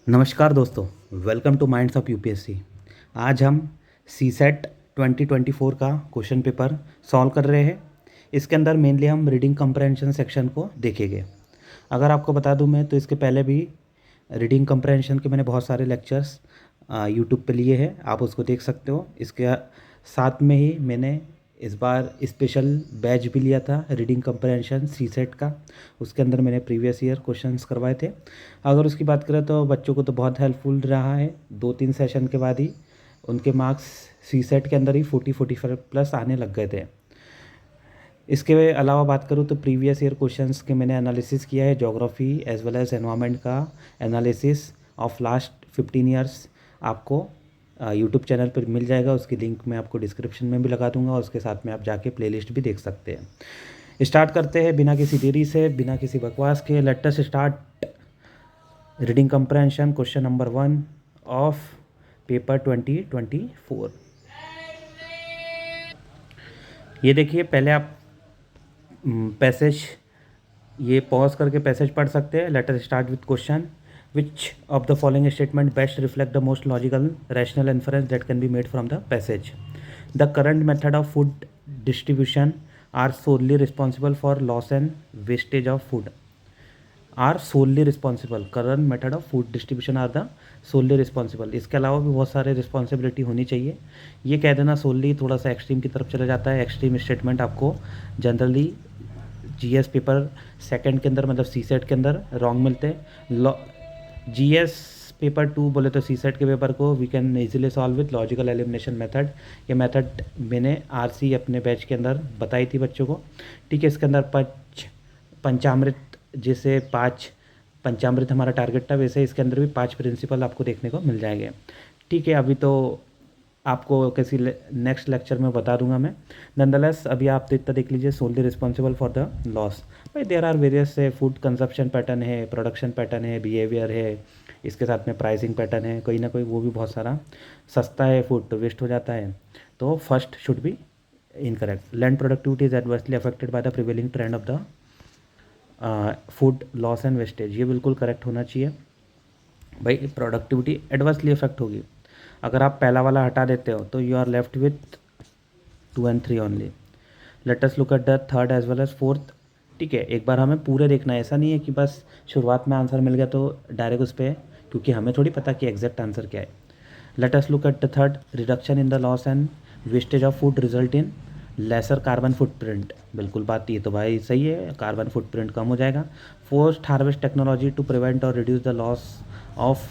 नमस्कार दोस्तों, welcome two minds of UPSC. आज हम सी सेट 2024 का क्वेश्चन पेपर सॉल्व कर रहे हैं। इसके अंदर मेनली हम रीडिंग कंप्रहेंशन सेक्शन को देखेंगे। अगर आपको बता दूं मैं तो इसके पहले भी रीडिंग कंप्रहेंशन के मैंने बहुत सारे लेक्चर्स यूट्यूब पे लिए हैं, आप उसको देख सकते हो। इसके साथ में ही मैंने इस बार स्पेशल बैच भी लिया था रीडिंग कंप्रहेंशन सी सेट का। उसके अंदर मैंने प्रीवियस ईयर क्वेश्चंस करवाए थे। अगर उसकी बात करें तो बच्चों को तो बहुत हेल्पफुल रहा है। 2-3 सेशन के बाद ही उनके मार्क्स सी सेट के अंदर ही 40-45 प्लस आने लग गए थे। इसके अलावा बात करूँ तो प्रीवियस ईयर क्वेश्चंस के मैंने एनालिसिस किया है, geography as well as environment का एनालिसिस ऑफ लास्ट 15 ईयर्स आपको यूट्यूब चैनल पर मिल जाएगा। उसकी लिंक मैं आपको डिस्क्रिप्शन में भी लगा दूंगा और उसके साथ में आप जाके प्लेलिस्ट भी देख सकते हैं। स्टार्ट करते हैं बिना किसी देरी से, बिना किसी बकवास के। Let us start reading comprehension question number 1 of paper 2024। ये देखिए, पहले आप पैसेज ये पॉज करके पैसेज पढ़ सकते हैं। Let us start with question. Which of the following statement best reflect the most logical rational inference that can be made from the passage? The current method of food distribution are solely responsible for loss and wastage of food. Are solely responsible. Current method of food distribution are the solely responsible. इसके अलावा भी बहुत सारे responsibility होनी चाहिए। ये कह देना solely थोड़ा सा एक्सट्रीम की तरफ चला जाता है। एक्सट्रीम स्टेटमेंट आपको जनरली जीएस पेपर सेकंड के अंदर मतलब सी सेट के अंदर रॉन्ग मिलते हैं। जीएस पेपर 2 बोले तो सी सेट के पेपर को we can easily solve with logical elimination method. ये मेथड मैंने आरसी अपने बैच के अंदर बताई थी बच्चों को। ठीक है, इसके अंदर पंचामृत, जैसे 5 पंचामृत हमारा टारगेट था, वैसे इसके अंदर भी 5 प्रिंसिपल आपको देखने को मिल जाएंगे। ठीक है, अभी तो आपको किसी नेक्स्ट लेक्चर में बता दूंगा मैं। नंदलेस अभी आप तो इतना देख लीजिए, solely responsible for the loss. भाई देयर आर वेरियस है, फूड कंजप्शन पैटर्न है, प्रोडक्शन पैटर्न है, बिहेवियर है, इसके साथ में प्राइसिंग पैटर्न है, कोई ना कोई वो भी बहुत सारा। सस्ता है फूड तो वेस्ट हो जाता है, तो first should be incorrect. Land productivity is adversely affected by the prevailing trend of the food loss and wastage, ये बिल्कुल करेक्ट होना चाहिए। भाई प्रोडक्टिविटी एडवर्सली अफेक्ट होगी। अगर आप पहला वाला हटा देते हो तो you are left with 2 and 3 only. Let us look at the third as well as fourth. ठीक है, एक बार हमें पूरे देखना है, ऐसा नहीं है कि बस शुरुआत में आंसर मिल गया तो डायरेक्ट उस पर, क्योंकि हमें थोड़ी पता कि एग्जैक्ट आंसर क्या है। Let us look at the third. Reduction in the loss and wastage of food result in laser carbon footprint. बिल्कुल बात ये तो भाई सही है, कार्बन फुटप्रिंट कम हो जाएगा। Post harvest technology to prevent और reduce the loss of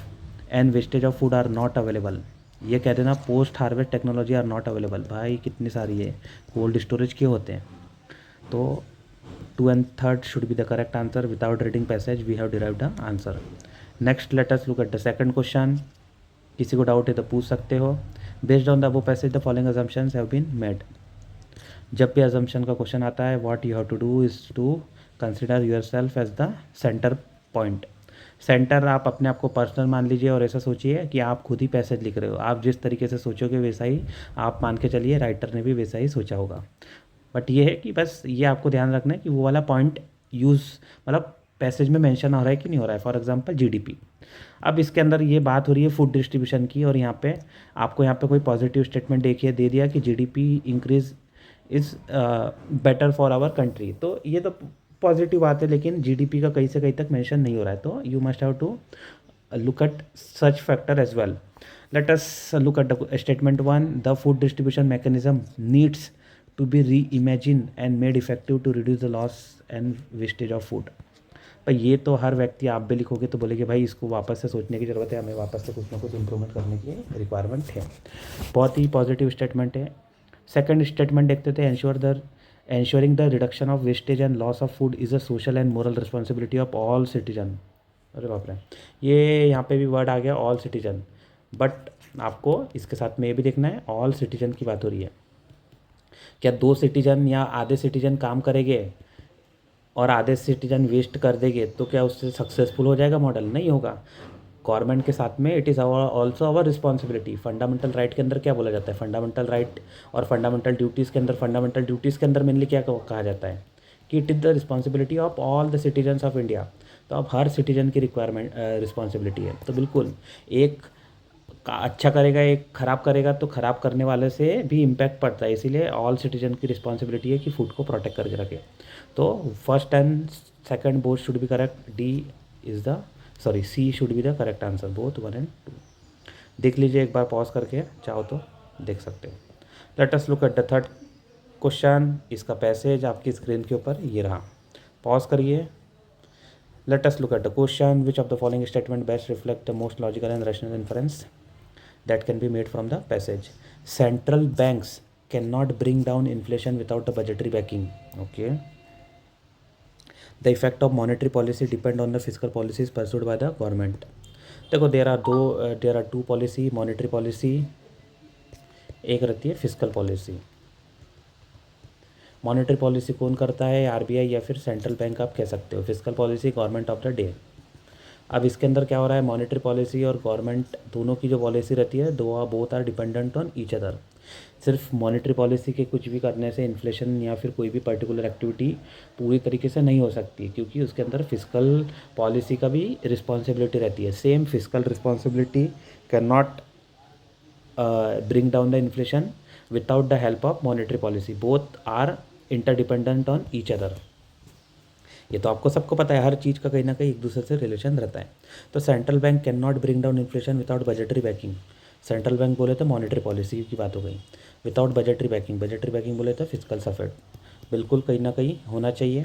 and wastage of food are not available. ये कह देना post harvest technology are not available. भाई कितनी सारी है, कोल्ड स्टोरेज के होते हैं। तो 2 and 3 should be the correct answer. Without reading passage we have derived the answer. Next let us look at the second question. किसी को डाउट है तो पूछ सकते हो। Based on the above passage the following assumptions have been made. जब भी assumption का क्वेश्चन आता है, what you have to do is to consider yourself as the centre point. Centre आप अपने आप को पर्सनल मान लीजिए और ऐसा सोचिए कि आप खुद ही पैसेज लिख रहे हो। आप जिस तरीके से सोचोगे वैसा ही आप मान के चलिए राइटर ने भी वैसा ही सोचा होगा। बट ये है कि बस ये आपको ध्यान रखना है कि वो वाला पॉइंट यूज़ मतलब पैसेज में मेंशन हो रहा है कि नहीं हो रहा है। For example GDP. अब इसके अंदर ये बात हो रही है फूड डिस्ट्रीब्यूशन की, और यहाँ पे आपको यहाँ पे कोई पॉजिटिव स्टेटमेंट देखिए दे दिया कि GDP increase is better for our country, तो ये तो पॉजिटिव बात है, लेकिन जीडीपी का कहीं से कहीं तक मेंशन नहीं हो रहा है। तो you must have to look at such factor as well. Let us look at the statement 1. The food distribution mechanism needs to be reimagined and made effective to reduce the loss and wastage of food. पर ये तो हर व्यक्ति, आप भी लिखोगे तो बोलेगे भाई इसको वापस से सोचने की ज़रूरत है, हमें वापस से कुछ ना कुछ इम्प्रूवमेंट करने की रिक्वायरमेंट है। बहुत ही पॉजिटिव स्टेटमेंट है। सेकंड स्टेटमेंट देखते थे। ensuring the reduction of wastage and loss of food is a social and moral responsibility of all citizen। अरे बाप रे, ये यहाँ पे भी वर्ड आ गया ऑल सिटीजन, बट आपको इसके साथ में ये भी देखना है ऑल सिटीजन की बात हो रही है। क्या 2 सिटीजन या आधे सिटीजन काम करेंगे और आधे सिटीजन वेस्ट कर देंगे तो क्या उससे सक्सेसफुल हो जाएगा मॉडल? नहीं होगा। गवर्नमेंट के साथ में it is also our responsibility. Fundamental right के अंदर क्या बोला जाता है? फंडामेंटल राइट और फंडामेंटल ड्यूटीज़ के अंदर, फंडामेंटल ड्यूटीज़ के अंदर मेनली क्या कहा जाता है कि it is the responsibility of all the citizens of India तो अब हर सिटीजन की रिक्वायरमेंट रिस्पॉन्सिबिलिटी है। तो बिल्कुल एक अच्छा करेगा एक ख़राब करेगा तो ख़राब करने वाले से भी इम्पैक्ट पड़ता है, इसीलिए ऑल सिटीजन की रिस्पॉन्सिबिलिटी है कि फूड को प्रोटेक्ट करके रखे। तो first and second both should be correct, D is the sorry C should be the correct answer, both 1 and 2। देख लीजिए एक बार पॉज करके, चाहो तो देख सकते हो। Let us look at the third question. इसका पैसेज आपकी स्क्रीन के ऊपर ये रहा, पॉज करिए। Late us look at the question, which of the following statement best reflect the most logical and rational inference that can be made from the passage. Central banks cannot bring down inflation without a budgetary backing. Okay. The effect of monetary policy depend on the fiscal policies pursued by the government. देखो there are two policy, monetary policy, एक रहती है physical policy. Monetary policy कौन करता है, RBI या फिर central bank आप कह सकते हो। Physical policy government of the day. अब इसके अंदर क्या हो रहा है, मॉनेटरी पॉलिसी और गवर्नमेंट दोनों की जो पॉलिसी रहती है both are dependent on each other. सिर्फ मॉनेटरी पॉलिसी के कुछ भी करने से इन्फ्लेशन या फिर कोई भी पर्टिकुलर एक्टिविटी पूरी तरीके से नहीं हो सकती, क्योंकि उसके अंदर फिजिकल पॉलिसी का भी रिस्पॉन्सिबिलिटी रहती है। Same physical responsibility can not bring down the inflation without the help of monetary policy, both are interdependent on each other. ये तो आपको सबको पता है, हर चीज़ का कहीं ना कहीं एक दूसरे से रिलेशन रहता है। तो central bank can not bring down inflation without budgetary banking. Central bank बोले तो मॉनेटरी पॉलिसी की बात हो गई। Without budgetary banking, budgetary banking बोले तो फिजिकल सपोर्ट बिल्कुल कहीं ना कहीं होना चाहिए।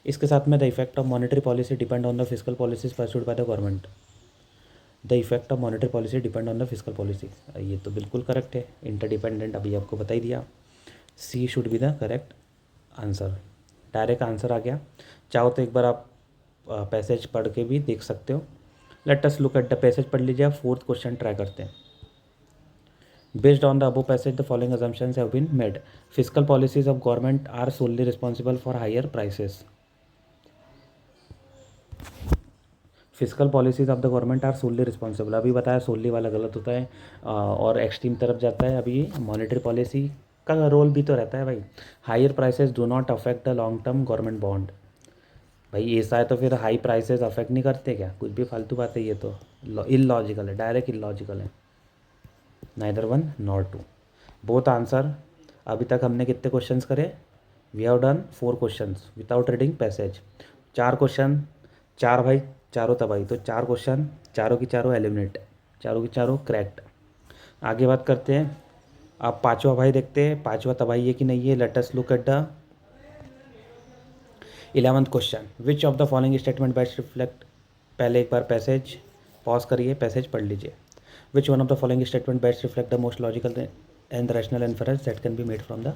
इसके साथ में the effect of monetary policy depend on the physical policies pursued by the government. The effect of monetary policy depend on the physical policy, ये तो बिल्कुल करेक्ट है, इंटरडिपेंडेंट अभी आपको बता ही दिया। C should be the correct answer, direct answer आ गया। चाहो तो एक बार आप पैसेज पढ़ के भी देख सकते हो। Let us look at the passage, पढ़ लीजिए। आप फोर्थ क्वेश्चन ट्राई करते हैं। Based on the above passage the following assumptions have been made. Physical policies of government are solely responsible for higher prices. Physical policies of the government are solely responsible, अभी बताया solely वाला गलत होता है और extreme तरफ जाता है। अभी मॉनेटरी पॉलिसी का रोल भी तो रहता है भाई। Higher prices do not affect the long term government bond. भाई ऐसा है तो फिर हाई प्राइसेस अफेक्ट नहीं करते क्या, कुछ भी फालतू बात है, ये तो इलॉजिकल है, डायरेक्ट इलॉजिकल है। Neither 1 nor 2, both answer. अभी तक हमने कितने क्वेश्चंस करे, we have done 4 questions without reading passage. 4 question, 4 भाई, चारों तबाही, तो 4 क्वेश्चन, चारों की चारों एलिमिनेट, चारों की चारों करेक्ट। आगे बात करते हैं, अब पाँचवा भाई देखते हैं, पाँचवा तबाही है कि नहीं है। Let us look at the 11th question. Which of the following statement best reflect, पहले एक बार पैसेज पॉज करिए, पैसेज पढ़ लीजिए। विच one of the following statement best reflect the most logical and rational inference that can be made from the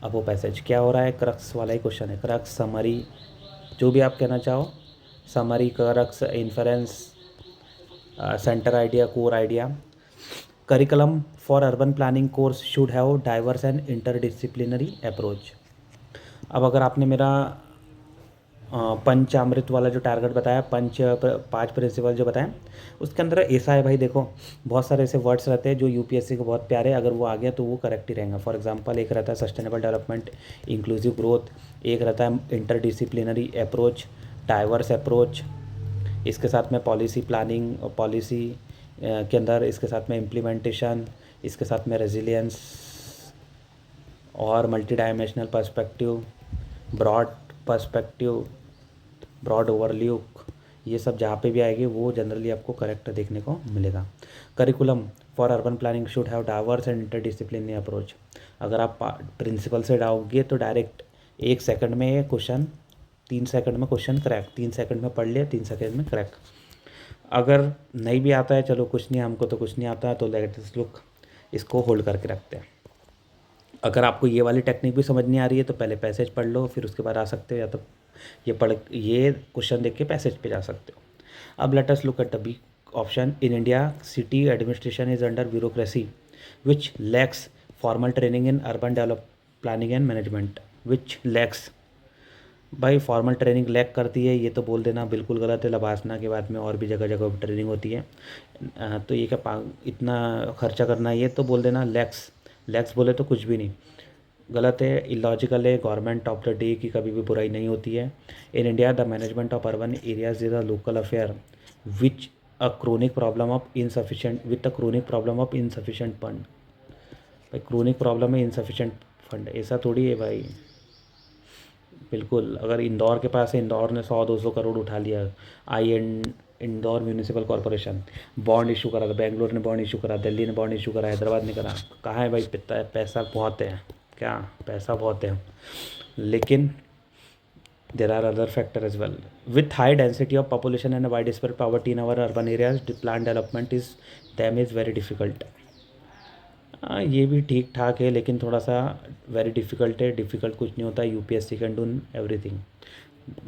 above passage. क्या हो रहा है, crux वाला ही क्वेश्चन है, क्रक्स, समरी, जो भी आप कहना चाहो, summary, crux, inference, centre idea, core idea. Curriculum for urban planning course should have diverse and interdisciplinary approach. अब अगर आपने मेरा पंचामृत वाला जो टारगेट बताया, 5 प्रिंसिपल जो बताया, उसके अंदर ऐसा है भाई, देखो बहुत सारे ऐसे वर्ड्स रहते हैं जो यूपीएससी को बहुत प्यारे, अगर वो आ गया तो वो करेक्ट ही रहेगा। फॉर एग्जांपल एक रहता है सस्टेनेबल डेवलपमेंट, इंक्लूसिव ग्रोथ, एक रहता है इंटरडिसिप्लिनरी अप्रोच, डाइवर्स अप्रोच, इसके साथ में पॉलिसी प्लानिंग, पॉलिसी के अंदर इसके साथ में इम्प्लीमेंटेशन, इसके साथ में रेजिलियंस और multi dimensional perspective, broad perspective, broad overlook, ये सब जहाँ पे भी आएगी वो जनरली आपको करेक्ट देखने को मिलेगा। Curriculum for urban planning should have diverse and interdisciplinary approach. अगर आप प्रिंसिपल से डालोगे तो डायरेक्ट 1 सेकंड में क्वेश्चन, 3 सेकंड में क्वेश्चन क्रैक, 3 सेकंड में पढ़ लिया, 3 सेकंड में क्रैक। अगर नहीं भी आता है, चलो कुछ नहीं, हमको तो कुछ नहीं आता है, तो लेट अस लुक, इसको होल्ड करके रखते हैं। अगर आपको ये वाली टेक्निक भी समझ नहीं आ रही है तो पहले पैसेज पढ़ लो, फिर उसके बाद आ सकते हो, या तो ये क्वेश्चन देख के पैसेज पे जा सकते हो। अब let us look at the B option. In India city administration is under bureaucracy which lacks formal training in urban develop planning and management. Which lacks, भाई फॉर्मल ट्रेनिंग लैक करती है ये तो बोल देना बिल्कुल गलत है। लबासना के बाद में और भी जगह जगह ट्रेनिंग होती है, तो ये क्या इतना खर्चा करना है, ये तो बोल देना लैक्स। लैक्स बोले तो कुछ भी नहीं, गलत है, इलॉजिकल है। गवर्नमेंट ऑफ द डे की कभी भी बुराई नहीं होती है। In India the management of urban areas is a local affair which a chronic problem of insufficient with a chronic problem of insufficient fund. भाई क्रोनिक प्रॉब्लम है इनसफिशिएंट फंड, ऐसा थोड़ी है भाई। बिल्कुल, अगर इंदौर के पास है, इंदौर ने 100-200 करोड़ उठा लिया। आई and Indore municipal corporation bond issue करा था, बेंगलोर ने बॉन्ड इशू करा, दिल्ली ने बॉन्ड इशू करा, हैदराबाद ने करा। कहाँ है भाई पिता है, पैसा बहुत है क्या, पैसा बहुत है। लेकिन there are other factors as well. With high density of population and widespread poverty in our urban areas, the plan development is them is very difficult. हाँ, ये भी ठीक ठाक है, लेकिन थोड़ा सा वेरी डिफ़िकल्ट है। डिफ़िकल्ट कुछ नहीं होता, यूपीएससी कैन डू एवरीथिंग।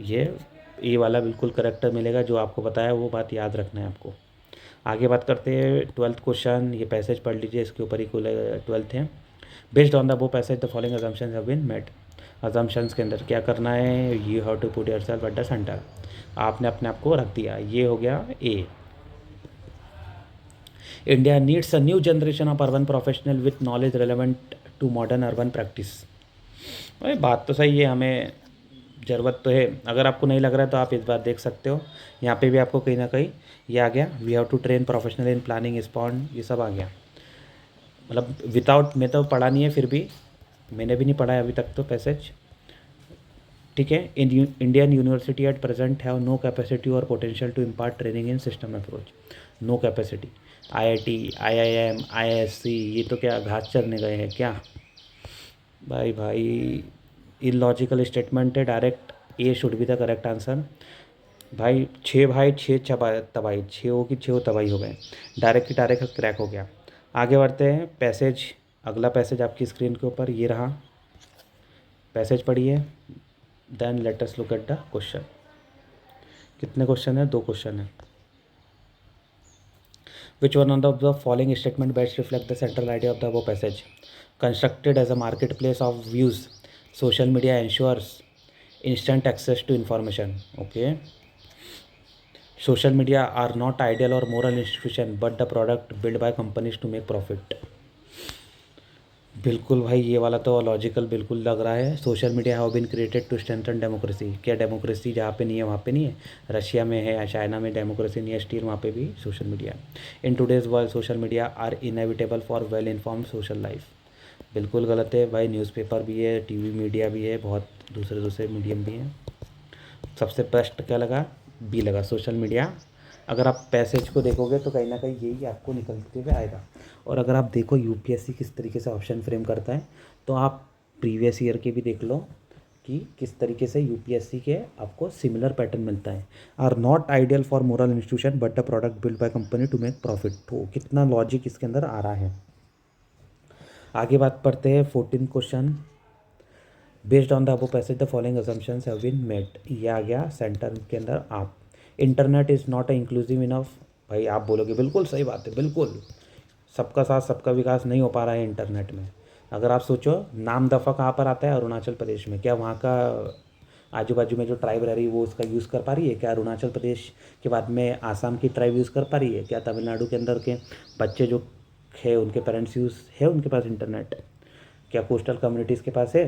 ये वाला बिल्कुल करेक्ट मिलेगा, जो आपको बताया वो बात याद रखना है आपको। आगे बात करते हैं 12th क्वेश्चन। ये पैसेज पढ़ लीजिए, इसके ऊपर ही कुल 12th है। Based on the above passage the following assumptions have been made. Assumptions के अंदर क्या करना है, you have to put yourself at the centre. आपने अपने आप को रख दिया, ये हो गया A. India needs a new generation of urban professional with knowledge relevant to modern urban practice. भाई बात तो सही है, हमें ज़रूरत तो है। अगर आपको नहीं लग रहा है तो आप इस बात देख सकते हो, यहाँ पे भी आपको कहीं ना कहीं ये आ गया, we have to train professional in planning spawned, ये सब आ गया। मतलब विदाउट, मैं तो पढ़ा नहीं है, फिर भी मैंने भी नहीं पढ़ा है अभी तक तो पैसेज। ठीक है। Indian university at present have no capacity और potential to impart training in system approach. No capacity. IIT, IIM, IISc, ये तो क्या घास चरने गए हैं क्या भाई। भाई इलॉजिकल स्टेटमेंट है, direct A should be the correct answer. भाई 6 भाई 6 तबाही, 6 की 6 तबाही हो गए, डायरेक्ट की डायरेक्ट क्रैक हो गया। आगे बढ़ते हैं पैसेज। अगला पैसेज आपकी स्क्रीन के ऊपर ये रहा, पैसेज पढ़िए। Then let us look at the question. कितने क्वेश्चन है, 2 क्वेश्चन है। Which one of the following statement best reflect the central idea of the above passage. Constructed as a market place of views, social media ensures instant access to information. Okay, social media are not ideal or moral institution but the product built by companies to make profit. बिल्कुल भाई, ये वाला तो logical बिल्कुल लग रहा है। Social media have been created to strengthen democracy. क्या डेमोक्रेसी जहाँ पे नहीं है वहाँ पे नहीं है? रशिया में है या चाइना में डेमोक्रेसी नहीं है स्टिल, वहाँ पे भी social media. In today's world social media are inevitable for well informed social life. बिल्कुल गलत है भाई, न्यूज़पेपर भी है, टीवी मीडिया भी है, बहुत दूसरे दूसरे मीडियम भी हैं। सबसे बेस्ट क्या लगा, बी लगा, सोशल मीडिया। अगर आप पैसेज को देखोगे तो कहीं ना कहीं यही आपको निकलते हुए आएगा। और अगर आप देखो यूपीएससी किस तरीके से ऑप्शन फ्रेम करता है, तो आप प्रीवियस ईयर के भी देख लो कि किस तरीके से यूपीएससी के आपको सिमिलर पैटर्न मिलता है। Are not ideal for moral institution but the product build by company to make profit. तो कितना लॉजिक इसके अंदर आ रहा है। आगे बात पढ़ते हैं 14 question. Based on the above passage the following assumptions have been made. ये आ गया सेंटर के अंदर। आप internet is not a inclusive enough. भाई आप बोलोगे बिल्कुल सही बात है, बिल्कुल सबका साथ सबका विकास नहीं हो पा रहा है इंटरनेट में। अगर आप सोचो, नाम दफ़ा कहाँ पर आता है, अरुणाचल प्रदेश में। क्या वहाँ का आजू बाजू में जो ट्राइब रह रही है वो उसका यूज़ कर पा रही है? क्या अरुणाचल प्रदेश के बाद में आसाम की ट्राइब यूज़ कर पा रही है? क्या तमिलनाडु के अंदर के बच्चे जो है उनके पेरेंट्स यूज़ है उनके पास इंटरनेट? क्या कोस्टल कम्युनिटीज़ के पास है?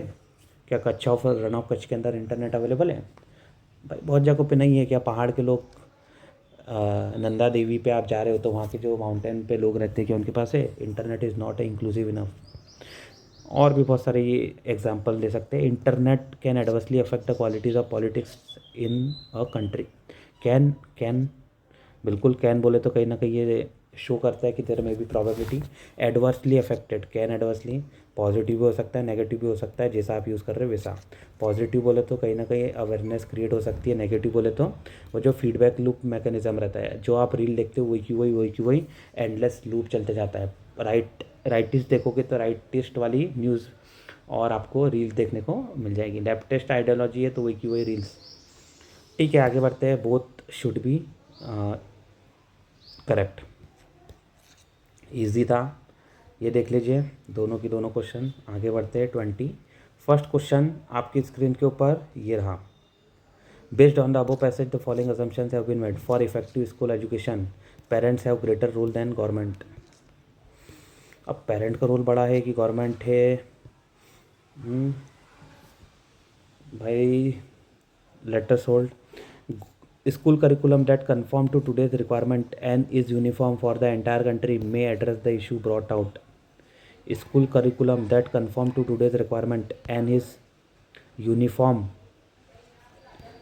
क्या Kutch of run of Kutch के अंदर इंटरनेट अवेलेबल है? भाई बहुत जगहों पे नहीं है। क्या पहाड़ के लोग, नंदा देवी पे आप जा रहे हो तो वहाँ के जो माउंटेन पे लोग रहते हैं, क्या उनके पास है? Internet is not inclusive enough. और भी बहुत सारे ये एग्जांपल दे सकते हैं। Internet can adversely affect the qualities of politics in a country. Can can बिल्कुल कैन बोले तो कहीं ना कहीं ये शो करता है कि देयर में भी probability. Adversely affected, can adversely positive भी हो सकता है, नेगेटिव भी हो सकता है, जैसा आप यूज़ कर रहे हो वैसा। पॉजिटिव बोले तो कहीं ना कहीं अवेयरनेस क्रिएट हो सकती है, नेगेटिव बोले तो वो जो फीडबैक लूप मैकेनिज्म रहता है, जो आप रील देखते हो वही की वही एंडलेस लूप चलते जाता है। राइटिस्ट देखोगे तो राइटिस्ट वाली न्यूज़ और आपको रील्स देखने को मिल जाएगी। लेफ्टिस्ट आइडियोलॉजी है तो वही की वही रील्स। ठीक है, आगे बढ़ते हैं। Both should be correct. Easy था, ये देख लीजिए दोनों की दोनों क्वेश्चन। आगे बढ़ते हैं 20 फर्स्ट क्वेश्चन आपकी स्क्रीन के ऊपर ये रहा। Based on the above passage the following assumptions have been made for effective school education parents have greater role than government. अब पेरेंट का रोल बड़ा है कि गवर्नमेंट है, हम्म, भाई let us hold. School curriculum that conform to today's requirement and is uniform for the entire country may address the issue brought out. School curriculum that conform to today's requirement and is uniform,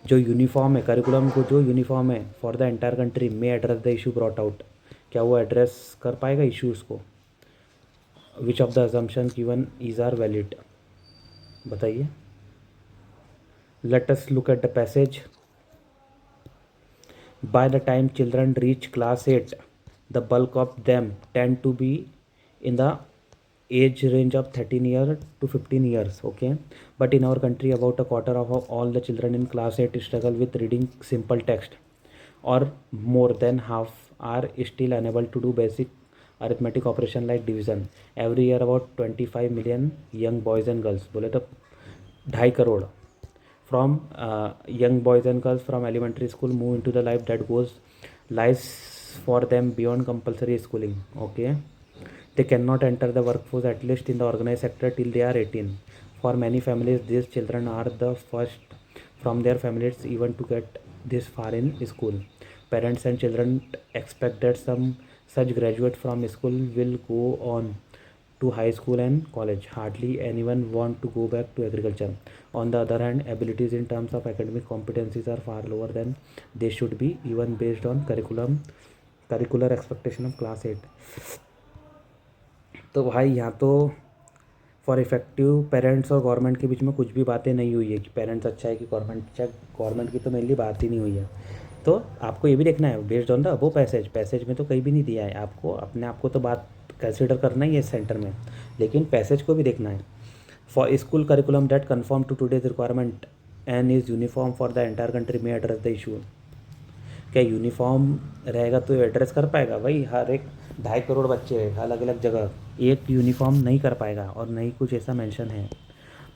जो uniform है curriculum को जो uniform है for the entire country में address the issue brought out, क्या वो address कर पाएगा इश्यूज़ को? Which of the assumption given is are valid, बताइए. Let us look at the passage. By the time children reach class 8 the bulk of them tend to be in the age range of 13 year to 15 years, okay, but in our country about a quarter of all the children in class 8 struggle with reading simple text, or more than half are still unable to do basic arithmetic operation like division. Every year about 25 million young boys and girls, बोले तो 2.5 crore from young boys and girls from elementary school move into the life that goes lies for them beyond compulsory schooling, okay. They cannot enter the workforce, at least in the organized sector, till they are 18. For many families, these children are the first from their families even to get this far in school. Parents and children expect that some such graduate from school will go on to high school and college. Hardly anyone want to go back to agriculture. On the other hand, abilities in terms of academic competencies are far lower than they should be, even based on curricular expectation of class 8. तो भाई यहाँ तो for effective parents और government के बीच में कुछ भी बातें नहीं हुई है कि पेरेंट्स अच्छा है कि गवर्नमेंट अच्छा है. गवर्नमेंट की तो मेनली बात ही नहीं हुई है. तो आपको ये भी देखना है based on the above passage में तो कहीं भी नहीं दिया है. आपको अपने आप को तो बात कंसिडर करना ही है इस सेंटर में, लेकिन पैसेज को भी देखना है. For school curriculum that confirm to today's requirement and is uniform for the entire country में एड्रेस द इशू. क्या यूनिफॉर्म रहेगा तो एड्रेस कर पाएगा? भाई हर एक 2.5 करोड़ बच्चे अलग अलग जगह, एक यूनिफॉर्म नहीं कर पाएगा और नहीं कुछ ऐसा मेंशन है.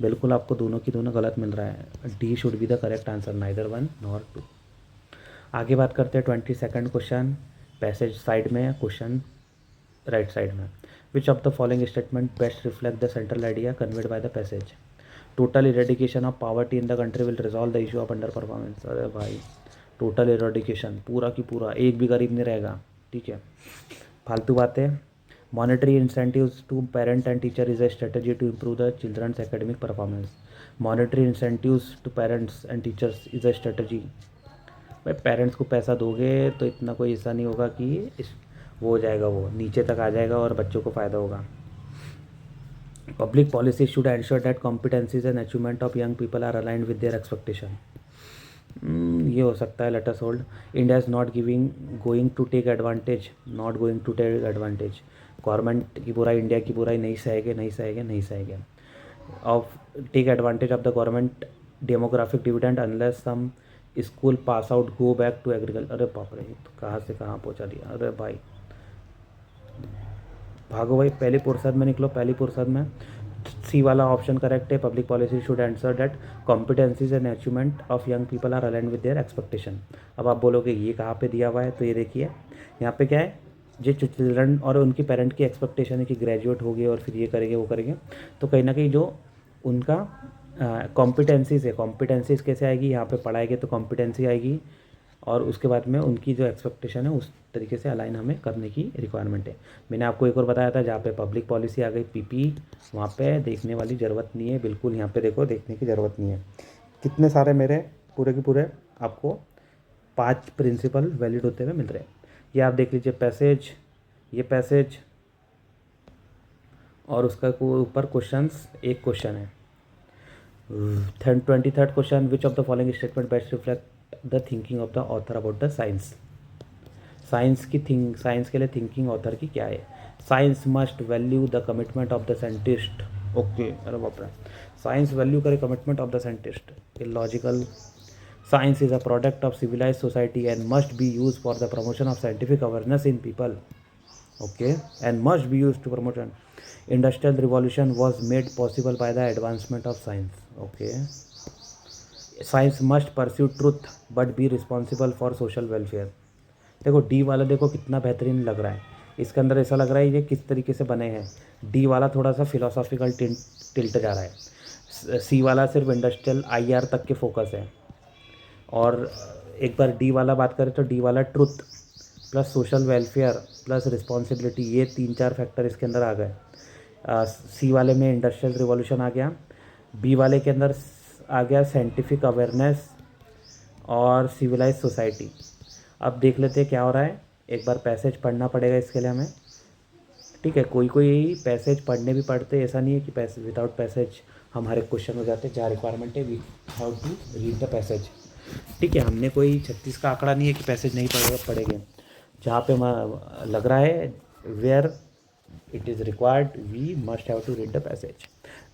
बिल्कुल आपको दोनों की दोनों गलत मिल रहा है. D should be the correct answer, neither 1 nor 2. आगे बात करते हैं 22nd क्वेश्चन. पैसेज साइड में क्वेश्चन राइट साइड में. विच of the following statement best reflect the central idea conveyed by the passage. Total eradication of poverty in the country will resolve the issue of under performance. अरे भाई total eradication पूरा की पूरा, एक भी गरीब नहीं रहेगा. ठीक है, फालतू बातें. Monetary incentives to parent and teacher is a strategy to improve the children's academic performance. Monetary incentives to parents and teachers is a strategy. भाई पेरेंट्स को पैसा दोगे तो इतना कोई ऐसा नहीं होगा कि वो हो जाएगा, वो नीचे तक आ जाएगा और बच्चों को फ़ायदा होगा. Public policy should ensure that competencies and achievement of young people are aligned with their expectation. ये हो सकता है. Let us hold. India is not going to take advantage. Government की बुराई, इंडिया की बुराई नहीं सहेगे of take advantage of the government demographic dividend unless some school pass out go back to agriculture. अरे बाप रे, तो कहाँ से कहाँ पहुँचा दिया. अरे भाई भागो भाई, पहली फुर्सत में निकलो. पहली फुर्सत में सी वाला ऑप्शन करेक्ट है. Public policy should answer that competencies and achievement of young people are aligned with their expectation. अब आप बोलोगे ये कहाँ पे दिया हुआ है, तो ये देखिए यहाँ पे क्या है, जो चिल्ड्रन और उनकी पेरेंट की एक्सपेक्टेशन है कि ग्रेजुएट हो गए और फिर ये करेंगे वो करेंगे. तो कहीं ना कहीं जो उनका कॉम्पिटेंसीज है, कॉम्पिटेंसीज कैसे आएगी, यहाँ पे पढ़ाएंगे तो कॉम्पिटेंसी आएगी और उसके बाद में उनकी जो एक्सपेक्टेशन है उस तरीके से अलाइन हमें करने की रिक्वायरमेंट है. मैंने आपको एक और बताया था, जहाँ पे पब्लिक पॉलिसी आ गई पीपी, वहाँ पे देखने वाली ज़रूरत नहीं है. बिल्कुल यहाँ पे देखो, देखने की ज़रूरत नहीं है. कितने सारे मेरे पूरे के पूरे आपको 5 प्रिंसिपल वैलिड होते हुए मिल रहे हैं. ये आप देख लीजिए पैसेज, ये पैसेज और उसका ऊपर क्वेश्चंस, एक क्वेश्चन है. 23rd question. Which of the following statement best reflect the thinking of the author about the science. Science के लिए थिंकिंग ऑथर की क्या है. Science must value the commitment of the scientist. Okay, अरे बाप रे, साइंस वैल्यू करे commitment of the scientist. Illogical. Science is a product of civilize society and must be use for the promotion of scientific awareness in people. Okay, and must be use to promotion. Industrial revolution was made possible by the advancement of science. Okay. Science must pursue truth but be responsible for social welfare. देखो D वाला देखो कितना बेहतरीन लग रहा है. इसके अंदर ऐसा लग रहा है ये किस तरीके से बने हैं. डी वाला थोड़ा सा फिलोसॉफिकल टिल्ट जा रहा है. सी वाला सिर्फ इंडस्ट्रियल आईआर तक के फोकस है। और एक बार डी वाला बात करें तो डी वाला truth plus social welfare plus responsibility, ये 3-4 फैक्टर इसके अंदर आ गए। सी वाले में इंडस्ट्रियल रिवॉल्यूशन आ गया, बी वाले के अंदर आ गया साइंटिफिक अवेयरनेस और सिविलाइज सोसाइटी। अब देख लेते हैं क्या हो रहा है। एक बार पैसेज पढ़ना पड़ेगा इसके लिए हमें, ठीक है। कोई कोई पैसेज पढ़ने भी पढ़ते, ऐसा नहीं है कि पैसेज विदाउट पैसेज हम हर एक क्वेश्चन हो जाते हैं। जहाँ रिक्वायरमेंट है we have to read the passage, ठीक है। हमने कोई 36 का आंकड़ा नहीं है कि पैसेज नहीं पढ़ेंगे। जहाँ पे लग रहा है where it is required we must have to read the passage.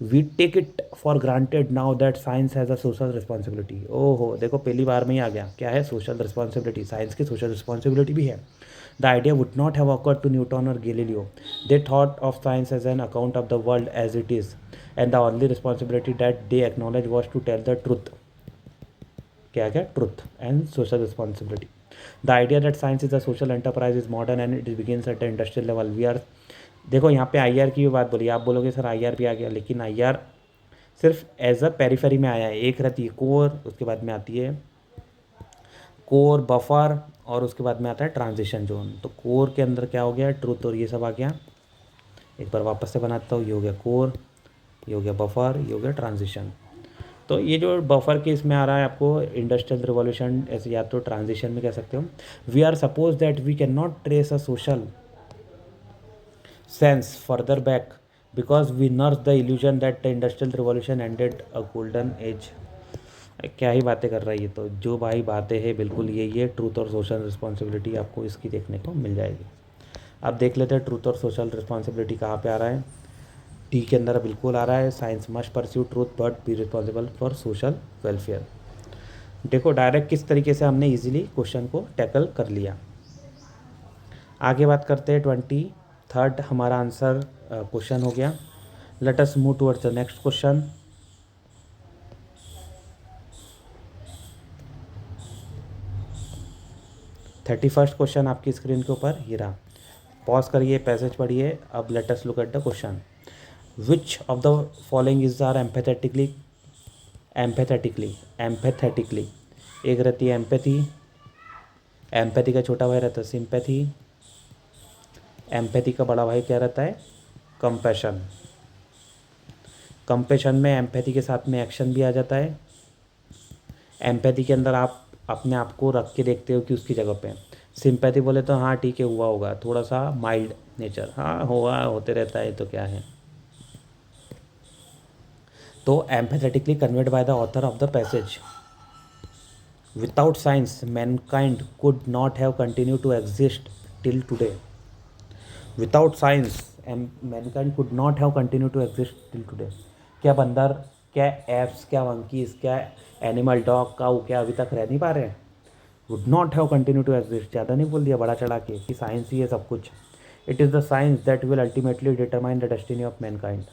We take it for granted now that science has a social responsibility. ओहो देखो पहली बार में ही आ गया, क्या है सोशल रिस्पॉन्सिबिलिटी। साइंस की सोशल रिस्पॉन्सिबिलिटी भी है। The idea would not have occurred to Newton or Galileo. They thought of science as an account of the world as it is, and the only responsibility that they acknowledged was to tell the truth. क्या क्या truth and social responsibility. The idea that science is a social enterprise is modern and it begins at the industrial level. We are, देखो यहाँ पे IR की भी बात बोली, आप बोलोगे सर आईआर भी आ गया, लेकिन आईआर सिर्फ एज अ पेरीफेरी में आया है। एक रहती है कोर, उसके बाद में आती है कोर बफर, और उसके बाद में आता है ट्रांजिशन जोन। तो कोर के अंदर क्या हो गया, ट्रूथ और ये सब आ गया। एक बार वापस से बनाता हूँ, ये हो गया कोर, ये हो गया बफर, ये हो गया ट्रांजिशन। तो ये जो बफर के इसमें आ रहा है आपको इंडस्ट्रियल रिवॉल्यूशन, ऐसे या तो ट्रांजिशन में कह सकते हो। We are suppose that we can not trace a social sense further back because we nurse the illusion that the industrial revolution ended a golden age. क्या ही बातें कर रहा है ये, तो जो भाई बातें हैं बिल्कुल ये ट्रूथ और सोशल रिस्पॉन्सिबिलिटी आपको इसकी देखने को मिल जाएगी। अब देख लेते हैं ट्रूथ और सोशल रिस्पॉन्सिबिलिटी कहाँ पे आ रहा है। टी के अंदर बिल्कुल आ रहा है, science must pursue truth but be responsible for social welfare. देखो डायरेक्ट किस तरीके से हमने इजीली क्वेश्चन को टैकल कर लिया। आगे बात करते हैं 23rd हमारा आंसर क्वेश्चन हो गया। Let us move towards the next question. Thirty first question आपकी स्क्रीन के ऊपर ये रहा। पॉज करिए, पैसेज पढ़िए। अब let us look at the question. Which of the following is are empathetically एक रहती है एम्पैथी, एम्पैथी का छोटा भाई रहता है सिंपैथी, एम्पैथी का बड़ा भाई क्या रहता है कंपैशन। कंपैशन में एम्पैथी के साथ में एक्शन भी आ जाता है। एम्पैथी के अंदर आप अपने आप को रख के देखते हो कि उसकी जगह पे। सिंपैथी बोले तो हाँ ठीक है हुआ होगा, थोड़ा सा माइल्ड नेचर, हाँ हुआ होते रहता है तो क्या है। तो empathetically conveyed by the author of the passage. Without science mankind could not have continue to exist till today. Without science mankind could not have continue to exist till today. क्या बंदर, क्या एप्स, क्या monkeys, क्या animal, dog, काऊ, क्या अभी तक रह नहीं पा रहे हैं। Would not have continue to exist, ज़्यादा नहीं बोल दिया बड़ा चढ़ा के कि साइंस ही है सब कुछ। It is the science that will ultimately determine the destiny of mankind.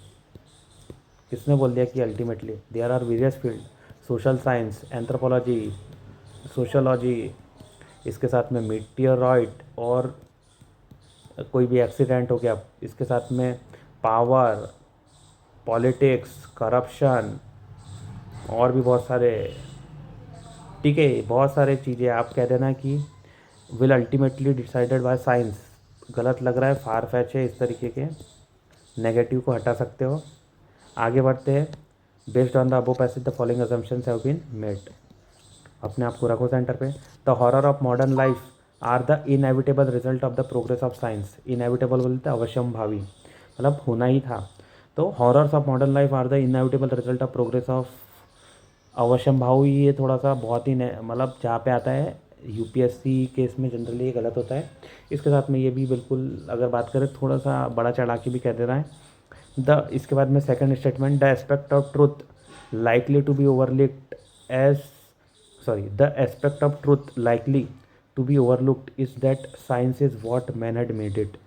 किसने बोल दिया कि ultimately? There are various field, social science, anthropology, sociology, इसके साथ में मीटियोरॉइड और कोई भी एक्सीडेंट हो गया, इसके साथ में पावर, पॉलिटिक्स, करप्शन और भी बहुत सारे, ठीक है बहुत सारे चीज़ें। आप कह देना कि will ultimately decided by science, गलत लग रहा है, फार फैच है, इस तरीके के नेगेटिव को हटा सकते हो। आगे बढ़ते हैं। Based on the above passage the following assumptions have been made. अपने आप को रखो सेंटर पे। The horror of modern life are the inevitable result of the progress of science. Inevitable बोलते हैं अवश्यंभावी, मतलब होना ही था। तो horrors of modern life are the inevitable result of progress of अवश्यंभावी। ये थोड़ा सा बहुत ही मतलब जहाँ पे आता है यूपीएससी केस में जनरली ये गलत होता है। इसके साथ में ये भी बिल्कुल अगर बात करें थोड़ा सा बड़ा चढ़ा के भी कह दे रहा है। इसके बाद में second statement, the aspect of truth likely to be overlooked as the aspect of truth likely to be overlooked is that science is what man had made it.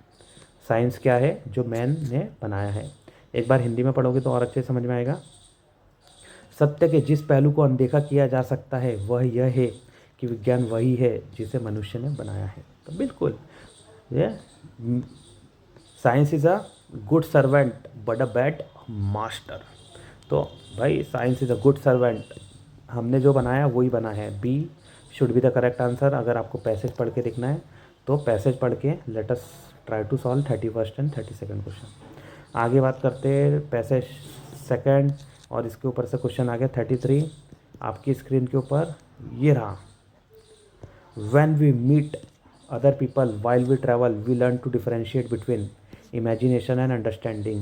Science क्या है? जो मैन ने बनाया है। एक बार हिंदी में पढ़ोगे तो और अच्छे समझ में आएगा। सत्य के जिस पहलू को अनदेखा किया जा सकता है वह यह है कि विज्ञान वही है जिसे मनुष्य ने बनाया है। तो बिल्कुल ये science is a good servant but a bad master. तो भाई science is a good servant, हमने जो बनाया वही बना है। B should be the correct answer. अगर आपको पैसेज पढ़ के देखना है तो पैसेज पढ़ के let us try to solve 31st and 32nd question. आगे बात करते हैं पैसेज सेकंड, और इसके ऊपर से क्वेश्चन आ गया 33 आपकी स्क्रीन के ऊपर, ये रहा। When we meet other people while we travel, we learn to differentiate between imagination and understanding.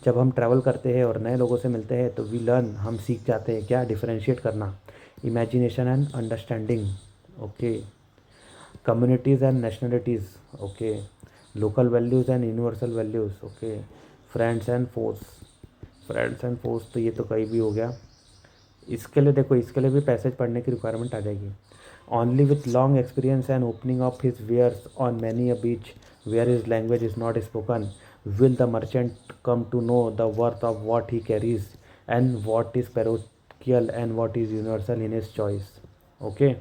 जब हम ट्रैवल करते हैं और नए लोगों से मिलते हैं तो वी लर्न, हम सीख जाते हैं क्या, डिफरेंशिएट करना, imagination and understanding, okay, communities and nationalities, okay, local values and universal values, okay, friends and force. Friends and force तो ये तो कहीं भी हो गया। इसके लिए देखो, इसके लिए भी पैसेज पढ़ने की रिक्वायरमेंट आ जाएगी। Only with long experience and opening of his wares on many a beach where his language is not spoken will the merchant come to know the worth of what he carries and what is parochial and what is universal in his choice, okay.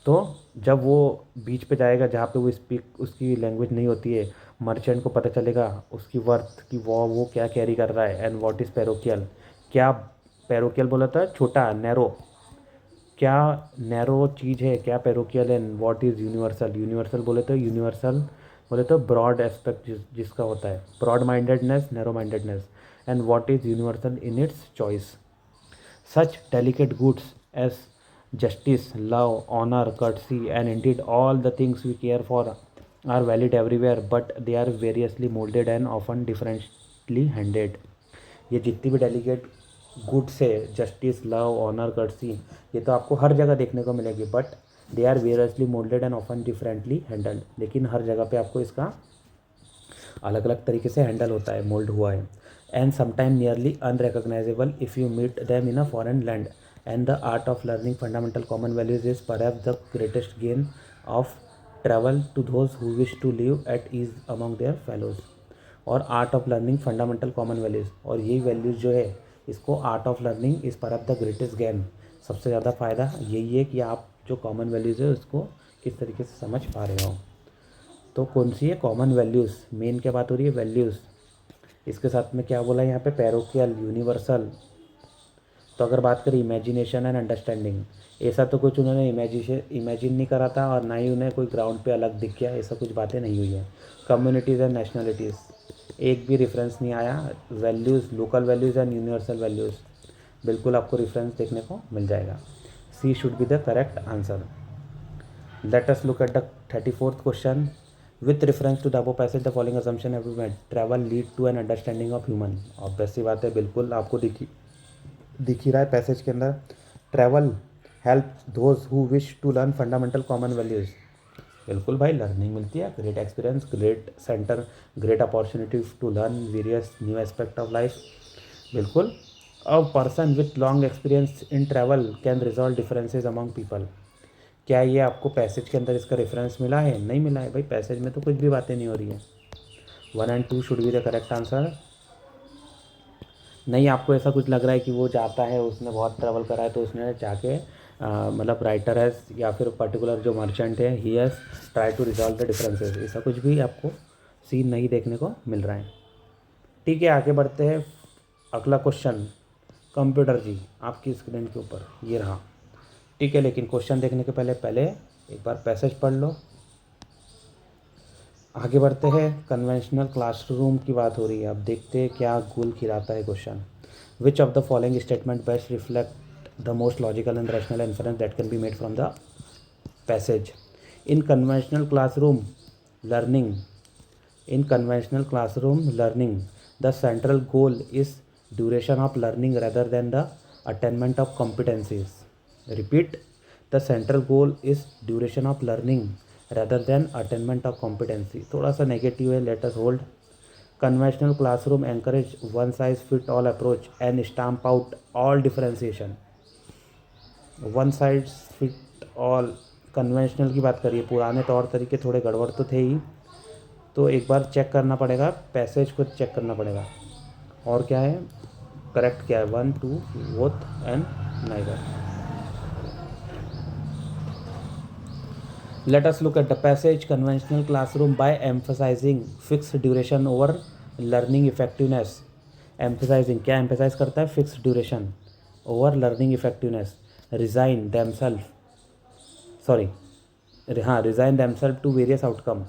तो जब वो बीच पे जाएगा जहाँ पे वो speak उसकी language नहीं होती है, मर्चेंट को पता चलेगा उसकी वर्थ कि वो क्या कैरी कर रहा है, एंड व्हाट इज़ पैरोकियल, क्या पैरोकियल बोला था छोटा, नैरो, क्या नैरो चीज़ है, क्या पैरोकियल है, व्हाट इज़ यूनिवर्सल, यूनिवर्सल बोले तो यूनिवर्सल बोले तो ब्रॉड एस्पेक्ट जिसका होता है, broad mindedness, narrow mindedness, and what is universal in its choice. Such delicate goods as justice, love, honor, courtesy, and indeed all the things we care for are valid everywhere, but they are variously molded and often differently handled. ये जितनी भी delicate goods है, justice, love, honour, courtesy, ये तो आपको हर जगह देखने को मिलेगी, but they are variously moulded and often differently handled. लेकिन हर जगह पे आपको इसका अलग अलग तरीके से हैंडल होता है, मोल्ड हुआ है। And sometime nearly unrecognisable if you meet them in a foreign land, and the art of learning fundamental common values is perhaps the greatest gain of travel to those who wish to live at ease among their fellows. और art of learning fundamental common values, और यही values जो है इसको art of learning is perhaps the greatest gain, सबसे ज़्यादा फ़ायदा यही है कि आप जो कॉमन वैल्यूज़ है उसको किस तरीके से समझ पा रहे हो। तो कौन सी है, कॉमन वैल्यूज़, मेन क्या बात हो रही है, वैल्यूज़। इसके साथ में क्या बोला यहाँ पे, पैरोकियल, यूनिवर्सल। तो अगर बात करें इमेजिनेशन एंड अंडरस्टैंडिंग, ऐसा तो कुछ उन्होंने इमेजिन नहीं करा था, और ना ही उन्हें कोई ग्राउंड पे अलग दिख गया, ऐसा कुछ बातें नहीं हुई है। कम्युनिटीज़ एंड नेशनलिटीज़, एक भी रेफरेंस नहीं आया। Values, local values and universal values, बिल्कुल आपको रेफरेंस देखने को मिल जाएगा। C should be the correct answer. Let us look at the 34th question. With reference to the above passage the following assumption have been made, travel lead to an understanding of human. Obvious सी बात है, बिल्कुल आपको दिख ही रहा है passage के अंदर, travel help those who wish to learn fundamental common values. बिल्कुल भाई, लर्निंग मिलती है, great experience, great centre, great opportunity to learn various new aspect of life. बिल्कुल, a person with long experience in travel can resolve differences among people. क्या ये आपको passage के अंदर इसका रेफरेंस मिला है? नहीं मिला है भाई, पैसेज में तो कुछ भी बातें नहीं हो रही है। 1 and 2 should be the correct answer. नहीं, आपको ऐसा कुछ लग रहा है कि वो जाता है, उसने बहुत ट्रैवल करा है तो उसने जाके मतलब राइटर है या फिर पर्टिकुलर जो मर्चेंट है, he has try to resolve the differences, ऐसा कुछ भी आपको सीन नहीं देखने को मिल रहा है। ठीक है, आगे बढ़ते हैं। अगला क्वेश्चन, कंप्यूटर जी आपकी स्क्रीन के ऊपर ये रहा। ठीक है, लेकिन क्वेश्चन देखने के पहले एक बार पैसेज पढ़ लो। आगे बढ़ते हैं, कन्वेंशनल क्लासरूम की बात हो रही है। अब देखते हैं क्या गोल खिलाता है question. Which of the following statement best reflect the most logical and rational inference that can be made from the passage. In conventional classroom learning, in conventional classroom learning, the central goal is duration of learning rather than the attainment of competencies. Repeat, the central goal is duration of learning rather than attainment of competency. थोड़ा सा negative है, let us hold. Conventional classroom encourage one size fit all approach and stamp out all differentiation. One size fit all, conventional की बात करिए, पुराने तौर तरीके थोड़े गड़बड़ तो थे ही, तो एक बार चेक करना पड़ेगा, पैसेज को चेक करना पड़ेगा। और क्या है करेक्ट, क्या है 1 2 both and neither. Let us look at the passage. Conventional classroom by emphasising fixed duration over learning effectiveness emphasising, क्या एम्फेसाइज करता है? Fix duration over learning effectiveness, resign themselves, sorry, हाँ, resign themselves to various outcome.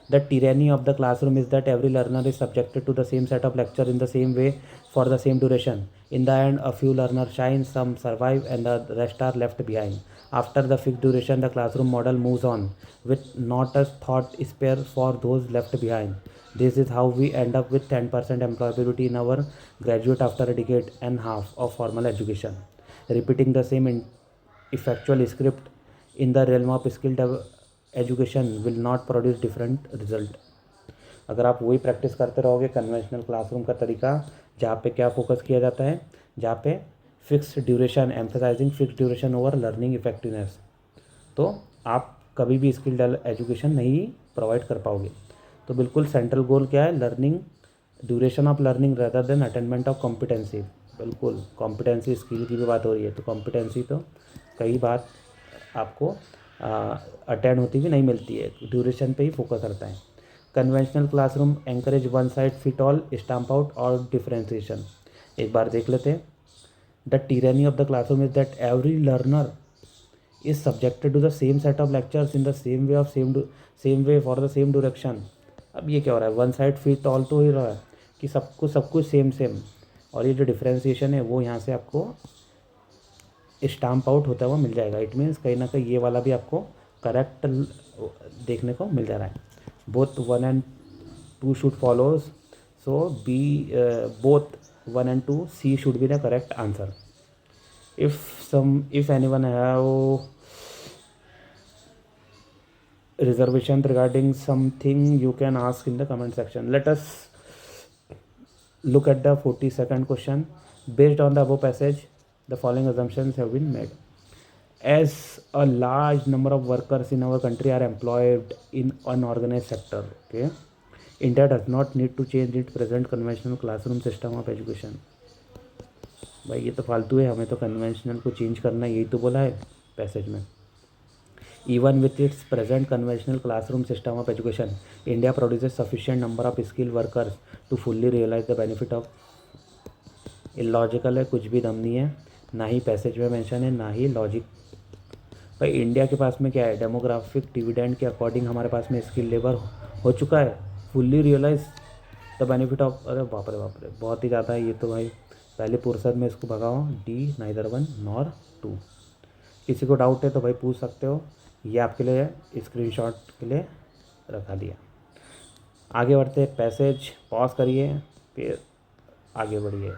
The tyranny of the classroom is that every learner is subjected to the same set of lecture in the same way for the same duration. In the end, a few learners shine, some survive, and the rest are left behind. After the fixed duration, the classroom model moves on, with not a thought spare for those left behind. This is how we end up with 10% employability in our graduate after a decade and half of formal education. Repeating the same effectual script in the realm of skilled education will not produce different result. अगर आप वही practice करते रहोगे conventional classroom का तरीका, जहाँ पे क्या फोकस किया जाता है, जहाँ पे fix duration, emphasizing fix duration over learning effectiveness, तो आप कभी भी स्किल्ड एजुकेशन नहीं प्रोवाइड कर पाओगे। तो बिल्कुल सेंट्रल गोल क्या है? Learning, duration of learning rather than attainment of competency. बिल्कुल कॉम्पिटेंसी, स्किल की भी बात हो रही है, तो कॉम्पिटेंसी तो कई बार आपको अटेंड होती हुई नहीं मिलती है, ड्यूरेशन पे ही फोकस करता है। Conventional classroom encourage one side fit all, stamp out और डिफरेंशिएशन। एक बार देख लेते हैं। The tyranny of the classroom is that every learner is subjected to the same set of lectures in the same way of same way for the same direction. अब ये क्या हो रहा है? वन साइड फिट ऑल तो ही रहा है कि सब कुछ सेम सेम, और ये जो डिफरेंशिएशन है वो यहाँ से आपको स्टाम्प आउट होता हुआ मिल जाएगा। इट मीन्स कहीं ना कहीं ये वाला भी आपको करेक्ट देखने को मिल जा रहा है। Both 1 and 2 should follows, so B both 1 and 2 C should be the correct answer. if anyone have reservation regarding something, you can ask in the comment section. Let us look at the 42nd question. Based on the above passage, the following assumptions have been made. As a large number of workers in our country are employed in unorganized sector, okay, India does not need to change its present conventional classroom system of education. भाई ये तो फालतू है, हमें तो conventional को change करना है, यही तो बोला है पैसेज में। Even with its present conventional classroom system of education, India produces sufficient number of skilled workers to fully realize the benefit of। Illogical है, कुछ भी दम नहीं है, ना ही पैसेज में मेंशन है, ना ही लॉजिक। भाई इंडिया के पास में क्या है? डेमोग्राफिक डिविडेंड के अकॉर्डिंग हमारे पास में स्किल लेबर हो चुका है, fully realise the benefit of. अरे बाप रे बाप रे, बहुत ही ज़्यादा है ये तो भाई। पहले फुर्सत में इसको भगाओ, डी नाइदर 1 nor 2। किसी को डाउट है तो भाई पूछ सकते हो, ये आपके लिए स्क्रीनशॉट के लिए रखा दिया। आगे बढ़ते, पैसेज पॉज करिए, फिर आगे बढ़िए।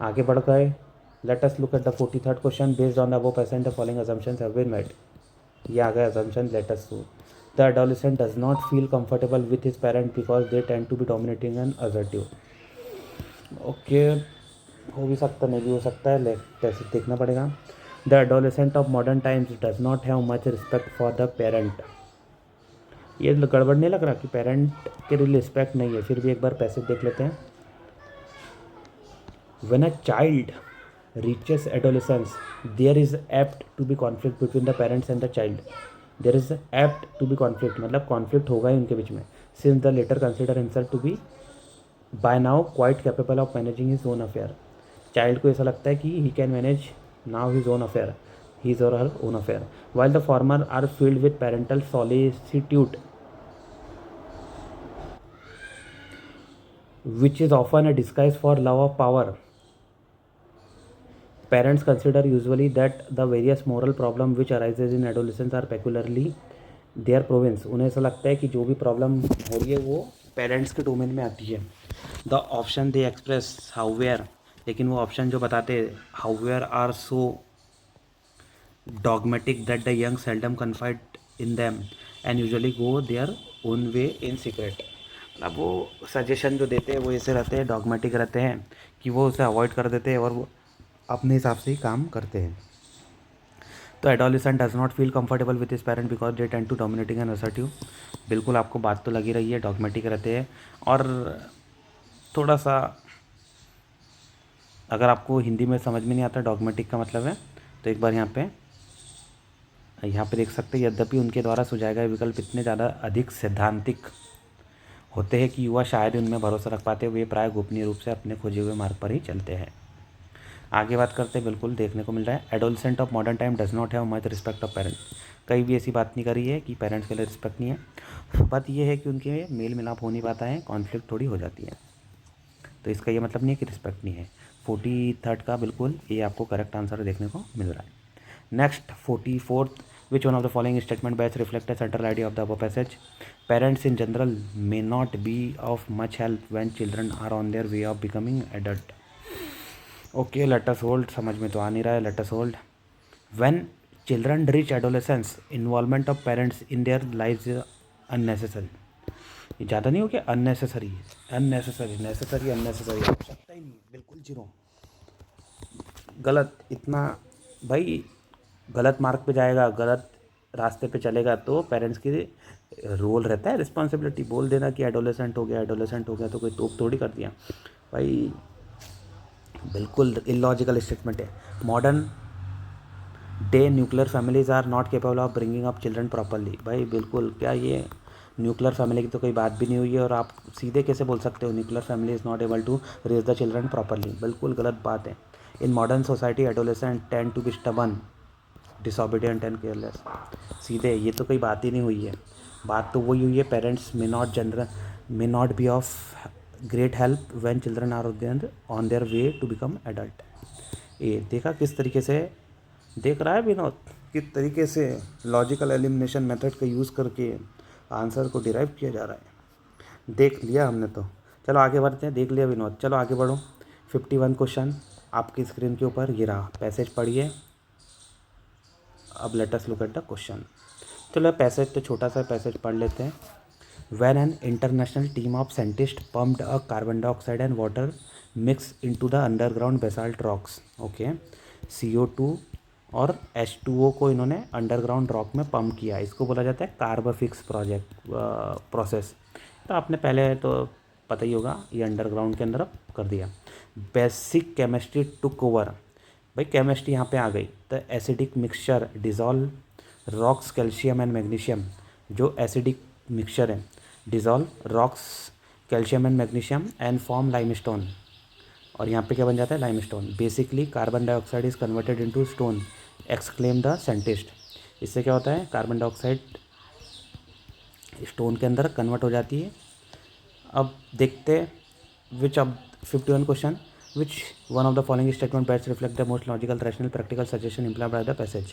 आगे बढ़ गए। Let us look at the 43rd question. Based on the above passage the following assumptions have been made. ये आ गए assumption, let us see. The adolescent does not feel comfortable with his parent because they tend to be dominating and assertive. Okay, हो भी सकता, नहीं भी हो सकता है, ले पैसेज देखना पड़ेगा। The adolescent of modern times does not have much respect for the parent. ये गड़बड़ नहीं लग रहा कि पेरेंट के लिए रिस्पेक्ट नहीं है? फिर भी एक बार पैसेज देख लेते हैं। When a child reaches adolescence, there is apt to be conflict between the parents and the child. There is apt to be conflict, मतलब conflict होगा ही उनके बीच में। Since the latter consider himself to be by now quite capable of managing his own affair. Child को ऐसा लगता है कि he can manage now his own affair, his or her own affair, while the former are filled with parental solicitude, which is often a disguise for love of power. Parents consider usually that the various moral problem which arises in adolescence are peculiarly their province. उन्हें ऐसा लगता है कि जो भी problem हो रही है वो पेरेंट्स के डोमेन में आती है। The option they express however, लेकिन वो ऑप्शन जो बताते हैं however are so dogmatic that the young seldom confide in them and usually go their own way in secret. मतलब वो सजेशन जो देते हैं वो ऐसे रहते हैं, डॉगमेटिक रहते हैं कि वो उसे अवॉइड कर देते हैं और वो अपने हिसाब से ही काम करते हैं। तो adolescent does not feel comfortable with his parent because they tend to dominating and assertive. बिल्कुल आपको बात तो लगी रही है, डॉगमेटिक रहते हैं। और थोड़ा सा अगर आपको हिंदी में समझ में नहीं आता डॉगमेटिक का मतलब है, तो एक बार यहाँ पे देख सकते हैं। यद्यपि उनके द्वारा सुझाए गए विकल्प इतने ज़्यादा अधिक सैद्धांतिक होते हैं कि युवा शायद उनमें भरोसा रख पाते, वे प्राय गोपनीय रूप से अपने खोजे हुए मार्ग पर ही चलते हैं। आगे बात करते हैं, बिल्कुल देखने को मिल रहा है, adolescent of modern time does not have much respect of parents. कहीं भी ऐसी बात नहीं करी है कि पेरेंट्स के लिए रिस्पेक्ट नहीं है। बात ये है कि उनके मेल मिलाप हो नहीं पाता है, कॉन्फ्लिक्ट थोड़ी हो जाती है। तो इसका ये मतलब नहीं है कि रिस्पेक्ट नहीं है। 43rd का बिल्कुल ये आपको करेक्ट आंसर देखने को मिल रहा है। Next 44th, which one of the following statement best reflect a central idea of the above passage? Parents in general may not be of much help when children are on their way of becoming adult. Okay, let us hold, समझ में तो आ नहीं रहा है, let us hold. When children reach adolescence, involvement of parents in their lives is unnecessary. ये ज़्यादा नहीं हो गया, अननेसेसरी, अननेसेसरी, नेसेसरी, अननेसेसरी, आवश्यकता ही नहीं, बिल्कुल जीरो, गलत। इतना भाई गलत मार्ग पे जाएगा, गलत रास्ते पे चलेगा तो पेरेंट्स की रोल रहता है, रिस्पॉन्सिबिलिटी। बोल देना कि एडोलेसेंट हो गया, एडोलेसेंट हो गया तो कोई तोप थोड़ी कर दिया भाई, बिल्कुल इलॉजिकल स्टेटमेंट है। Modern day nuclear families are not capable of bringing up children properly. भाई बिल्कुल, क्या ये न्यूक्लियर फैमिली की तो कोई बात भी नहीं हुई है, और आप सीधे कैसे बोल सकते हो nuclear family is not able to raise the children properly? बिल्कुल गलत बात है। In modern society adolescent tend to be stubborn, disobedient and careless. सीधे ये तो कोई बात ही नहीं हुई है। बात तो वही हुई है, parents may not be of great help when children are on their way to become adult. ये देखा किस तरीके से देख रहा है विनोद, किस तरीके से लॉजिकल एलिमिनेशन मेथड का यूज़ करके आंसर को डिराइव किया जा रहा है। देख लिया हमने तो, चलो आगे बढ़ते हैं। देख लिया विनोद, चलो आगे बढ़ो। 51 क्वेश्चन आपकी स्क्रीन के ऊपर ये रहा, पैसेज पढ़िए। अब let us look at the question. चलो पैसेज तो छोटा सा पैसेज पढ़ लेते हैं। When an international team of scientists pumped a carbon dioxide and water mix into the underground basalt rocks, okay, CO2 और H2O को इन्होंने अंडरग्राउंड रॉक में पंप किया, इसको बोला जाता है कार्बोफिक्स प्रोसेस। तो आपने पहले तो पता ही होगा, ये अंडरग्राउंड के अंदर कर दिया। बेसिक केमिस्ट्री टुक ओवर, भाई केमिस्ट्री यहाँ पे आ गई। The acidic mixture dissolve rocks calcium and magnesium, जो एसिडिक मिक्सचर है dissolve rocks calcium and magnesium and form limestone, और यहाँ पे क्या बन जाता है, limestone. Basically carbon dioxide is converted into stone, exclaim the scientist. इससे क्या होता है, कार्बन डाइऑक्साइड स्टोन के अंदर कन्वर्ट हो जाती है। अब देखते which of 51 question, which one of the following statement best reflect the most logical rational practical suggestion implied by the passage?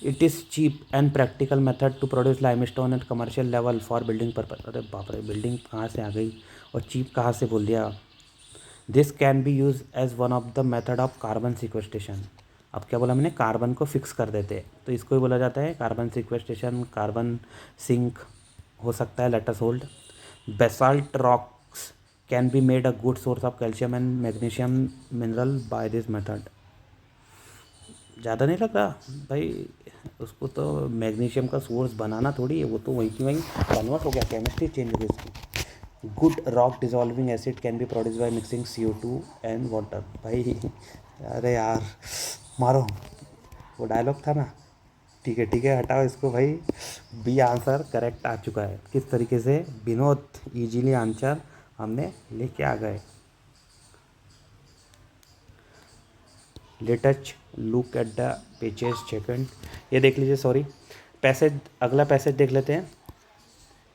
It is cheap and practical method to produce limestone at commercial level for building purpose. अरे बाप रे, building कहाँ से आ गई और cheap कहाँ से बोल दिया। This can be use as one of the method of carbon sequestration. अब क्या बोला मैंने, कार्बन को फिक्स कर देते हैं, तो इसको ही बोला जाता है कार्बन सिक्वेस्ट्रेशन, कार्बन सिंक हो सकता है। Let us hold. Basalt rocks can be made a good source of calcium and magnesium mineral by this method. ज़्यादा नहीं लग रहा भाई, उसको तो मैग्नीशियम का सोर्स बनाना थोड़ी है, वो तो वहीं की वहीं कन्वर्ट हो गया, केमिस्ट्री चेंज हो गई उसकी। Good rock dissolving acid can be produce by mixing CO2 and water. भाई अरे यार मारो, वो डायलॉग था ना। ठीक है हटाओ इसको भाई। बी आंसर करेक्ट आ चुका है। किस तरीके से विनोद इजीली आंसर हमने लेके आ गए। Let us look at the pages second, ये देख लीजिए, सॉरी पैसेज, अगला पैसेज देख लेते हैं।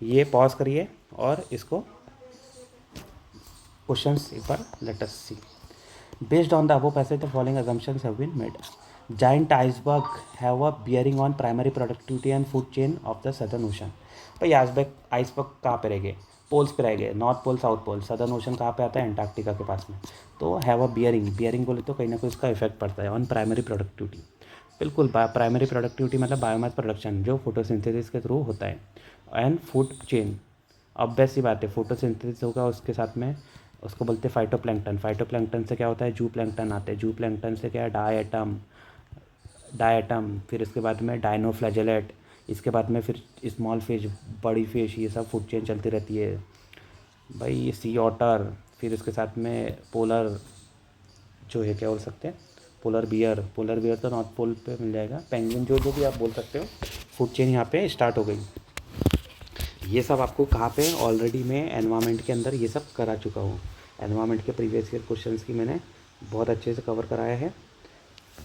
ये पॉज करिए और इसको क्वेश्चंस एक बार let us see. Based on the above passage the following assumptions have been made. Giant iceberg have a bearing on primary productivity and food chain of the southern ocean. भाई iceberg कहाँ पे रह गए, poles पे रह गए, north pole south pole. Southern ocean कहाँ पे आता है, एंटार्क्टिका के पास में। तो हैव अ बियरिंग बोले तो कहीं ना कहीं उसका इफेक्ट पड़ता है ऑन प्राइमरी प्रोडक्टिविटी। बिल्कुल, प्राइमरी प्रोडक्टिविटी मतलब बायोमास प्रोडक्शन, जो फोटोसिंथेसिस के थ्रू होता है। एंड फूड चेन, अब बेस्ट सी बात है, फोटोसिंथेसिस होगा उसके साथ में उसको बोलते हैं फाइटोप्लैंक्टन। फाइटोप्लैंक्टन से क्या होता है, जू प्लैंक्टन आते हैं। जू प्लैंक्टन से क्या है, डायटम, फिर इसके बाद में डायनोफ्लैजेलेट, इसके बाद में फिर स्मॉल फिश, बड़ी फिश, ये सब फूड चेन चलती रहती है भाई। ये सी ऑटर, फिर इसके साथ में पोलर जो है क्या बोल सकते हैं, पोलर बियर तो नॉर्थ पोल पे मिल जाएगा। पेंगुइन, जो भी आप बोल सकते हो, फूड चेन यहाँ पे स्टार्ट हो गई। ये सब आपको कहाँ पे ऑलरेडी मैं एनवायरनमेंट के अंदर ये सब करा चुका हूँ। एनवायरनमेंट के प्रीवियस ईयर क्वेश्चंस की मैंने बहुत अच्छे से कवर कराया है।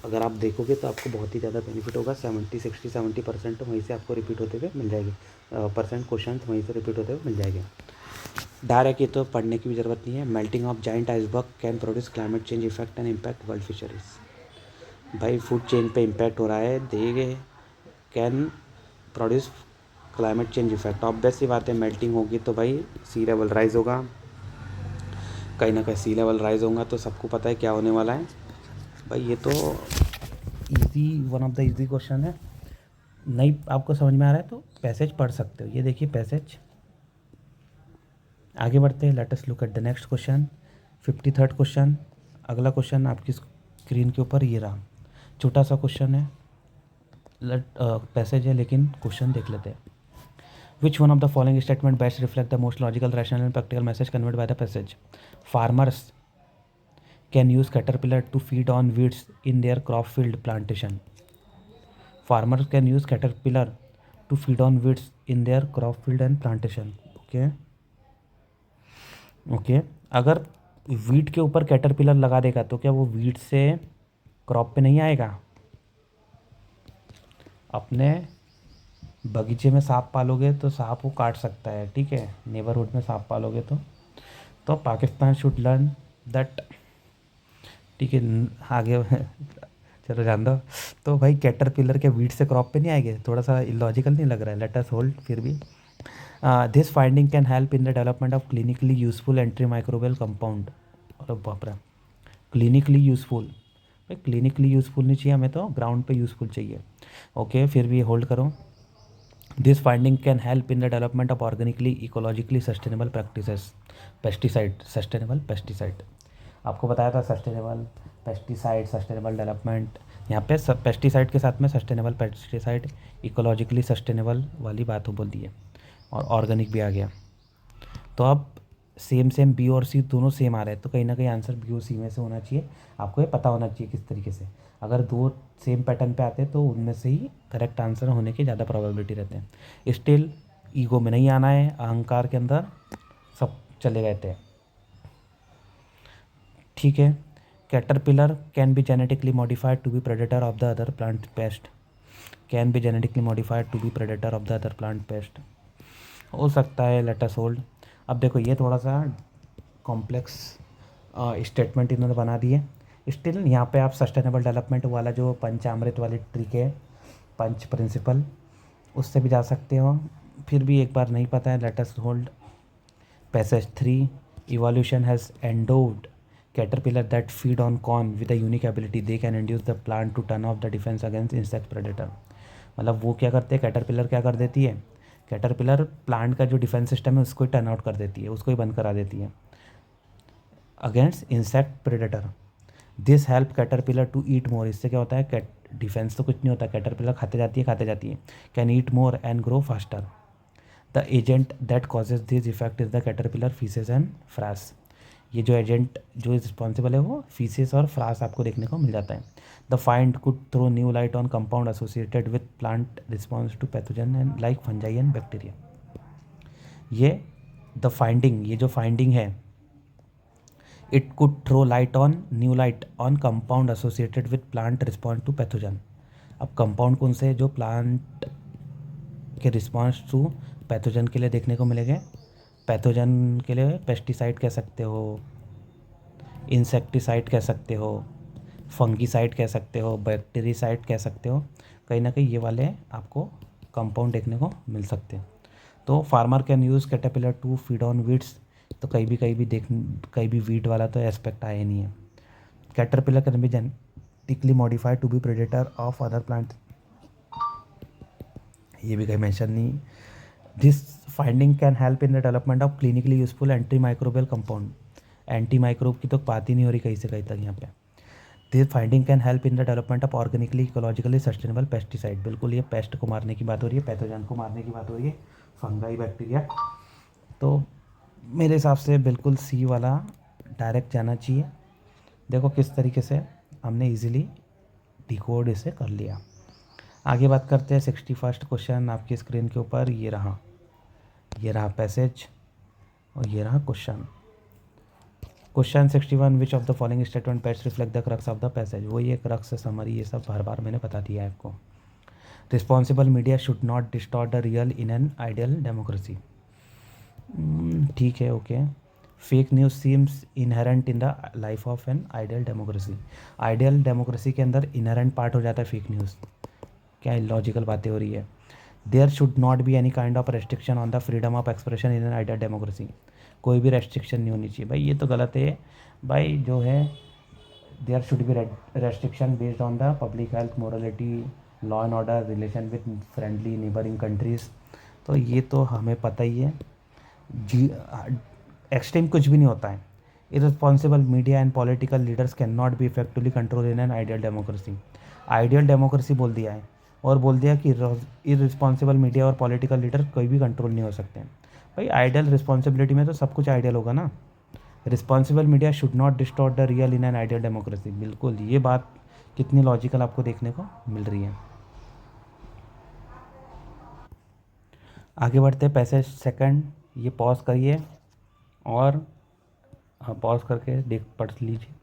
अगर आप देखोगे तो आपको बहुत ही ज़्यादा बेनिफिट होगा। 70 वहीं से आपको रिपीट होते हुए मिल जाएगी, परसेंट क्वेश्चन वहीं से रिपीट होते हुए मिल जाएंगे। डायरेक्ट ये तो पढ़ने की भी ज़रूरत नहीं है। Melting of giant iceberg can produce climate change effect and impact world fisheries. भाई फूड चेन पे इम्पैक्ट हो रहा है, देंगे can produce climate change effect. Obvious सी बात है, मेल्टिंग होगी तो भाई सी लेवल राइज होगा, कहीं ना कहीं सी लेवल राइज होगा तो सबको पता है क्या होने वाला है। भाई ये तो easy, one of the easy question है। नहीं आपको समझ में आ रहा है तो पैसेज पढ़ सकते हो। ये देखिए पैसेज। आगे बढ़ते हैं, late us look at the next question, 53rd question. अगला क्वेश्चन आपकी स्क्रीन के ऊपर ये रहा, छोटा सा क्वेश्चन है, पैसेज है लेकिन क्वेश्चन देख लेते हैं। Which one of the following statement best reflect the most logical, rational and practical message conveyed by the passage? Farmers can use caterpillar to feed on weeds in their crop field plantation. Farmers can use caterpillar to feed on weeds in their crop field and plantation. Okay अगर wheat के ऊपर caterpillar लगा देगा तो क्या वो wheat से crop पे नहीं आएगा? अपने बगीचे में सांप पालोगे तो सांप वो काट सकता है, ठीक है। नेबरहुड में सांप पालोगे तो पाकिस्तान शुड लर्न दैट, ठीक है। आगे चलो जान दो। तो भाई कैटरपिलर के वीट से क्रॉप पे नहीं आएंगे, थोड़ा सा इलॉजिकल नहीं लग रहा है? लेट अस होल्ड फिर भी। This finding can help in the development of clinically useful anti microbial compound. अरे बाप रे, क्लिनिकली यूजफुल। भाई क्लिनिकली यूजफुल नहीं चाहिए हमें, तो ग्राउंड पे यूजफुल चाहिए। ओके फिर भी होल्ड करो। This finding can help in the development of organically ecologically sustainable practices. Pesticide, sustainable pesticide आपको बताया था, सस्टेनेबल पेस्टिसाइड, सस्टेनेबल डेवलपमेंट। यहाँ पे पेस्टिसाइड के साथ में सस्टेनेबल पेस्टिसाइड, इकोलॉजिकली सस्टेनेबल वाली बात हो बोल दी है, और ऑर्गेनिक भी आ गया। तो अब सेम बी और सी दोनों सेम आ रहे हैं, तो कहीं ना कहीं आंसर बी और सी में से होना चाहिए। आपको ये पता होना चाहिए किस तरीके से। अगर दो सेम पैटर्न पे आते हैं तो उनमें से ही करेक्ट आंसर होने की ज़्यादा प्रोबेबिलिटी रहते हैं। स्टिल ईगो में नहीं आना है, अहंकार के अंदर सब चले गए थे, ठीक है। Caterpillar can be genetically modified to be predator of the other plant pest. Can be genetically modified to be predator of the other plant pest, हो सकता है। Let us hold. अब देखो ये थोड़ा सा कॉम्प्लेक्स स्टेटमेंट इन्होंने बना दिए। स्टिल यहाँ पे आप सस्टेनेबल डेवलपमेंट वाला जो पंचामृत वाली ट्रिक है, पंच प्रिंसिपल, उससे भी जा सकते हो। फिर भी एक बार नहीं पता है, let us hold. Passage 3, evolution has endowed caterpillar that feed on corn with a unique ability, they can induce the plant to turn off the defense against insect predator। मतलब वो क्या करते हैं, कैटरपिलर क्या कर देती है, कैटरपिलर प्लांट का जो डिफेंस सिस्टम है उसको ही टर्न आउट कर देती है, उसको ही बंद करा देती है against insect predator. This help caterpillar to eat more. इससे क्या होता है, डिफेंस तो कुछ नहीं होता, कैटरपिलर खाते जाती है। Can eat more and grow faster. The agent that causes this effect is the caterpillar faeces and France. ये जो एजेंट जो रिस्पॉन्सिबल है वो फीसेस और फ्रास आपको देखने को मिल जाता है। The find could throw new light on compound associated with plant response to pathogen and like fungi and bacteria. ये द फाइंडिंग, ये जो फाइंडिंग है, it could throw light on new light on compound associated with plant response to pathogen. अब compound कौन से, जो plant के response to pathogen के लिए देखने को मिलेंगे। पैथोजन के लिए पेस्टिसाइड कह सकते हो, इंसेक्टिसाइड कह सकते हो, फंगीसाइड कह सकते हो, बैक्टीरिसाइड कह सकते हो। कहीं ना कहीं ये वाले आपको कंपाउंड देखने को मिल सकते हैं। तो farmer can use caterpillar to feed on weeds, तो कहीं भी वीड वाला तो एस्पेक्ट आया नहीं है। Caterpillar can be genetically modified to be predator of other plant, ये भी कहीं मेंशन नहीं। This finding can help in the development of clinically useful anti microbial compound. Anti microbe की तो बात ही नहीं हो रही कहीं से कहीं तक यहाँ पे। This finding can help in the development of organically ecologically sustainable pesticide. बिल्कुल ये पेस्ट को मारने की बात हो रही है, पैथोजन को मारने की बात हो रही है, फंगाई बैक्टीरिया। तो मेरे हिसाब से बिल्कुल सी वाला डायरेक्ट जाना चाहिए। देखो किस तरीके से हमने ईजिली डिकोड इसे कर लिया। आगे बात करते हैं 61st क्वेश्चन आपकी स्क्रीन के ऊपर ये रहा। ये रहा पैसेज और ये रहा question. Question 61, which of the following statement best reflect the crux of the passage. वही एक क्रक्स समरी, ये सब बार बार मैंने बता दिया है आपको। Responsible media should not distort the real in an ideal democracy. ठीक है, okay. Fake news seems inherent in the life of N ideal democracy. Ideal democracy के अंदर इनहेरेंट पार्ट हो जाता है फेक न्यूज़। क्या इलॉजिकल बातें हो रही है। There should not be any kind of restriction on the freedom of expression in an ideal democracy. कोई भी रेस्ट्रिक्शन नहीं होनी चाहिए भाई, ये तो गलत है भाई। जो है there should be restriction based on the public health, morality, law and order, relation with friendly neighbouring countries. तो ये तो हमें पता ही है जी। एक्सट्रीम कुछ भी नहीं होता है। Irresponsible media and political leaders can not B effectively control in an ideal democracy. Ideal democracy बोल दिया है और बोल दिया कि इररिस्पॉन्सिबल मीडिया और पॉलिटिकल लीडर कोई भी कंट्रोल नहीं हो सकते हैं। भाई आइडियल रिस्पॉन्सिबिलिटी में तो सब कुछ आइडियल होगा ना। Responsible media should not distort the real in an ideal democracy. बिल्कुल, ये बात कितनी लॉजिकल आपको देखने को मिल रही है। आगे बढ़ते हैं पैसेज सेकंड। ये पॉज करिए और पॉज करके देख पढ़ लीजिए।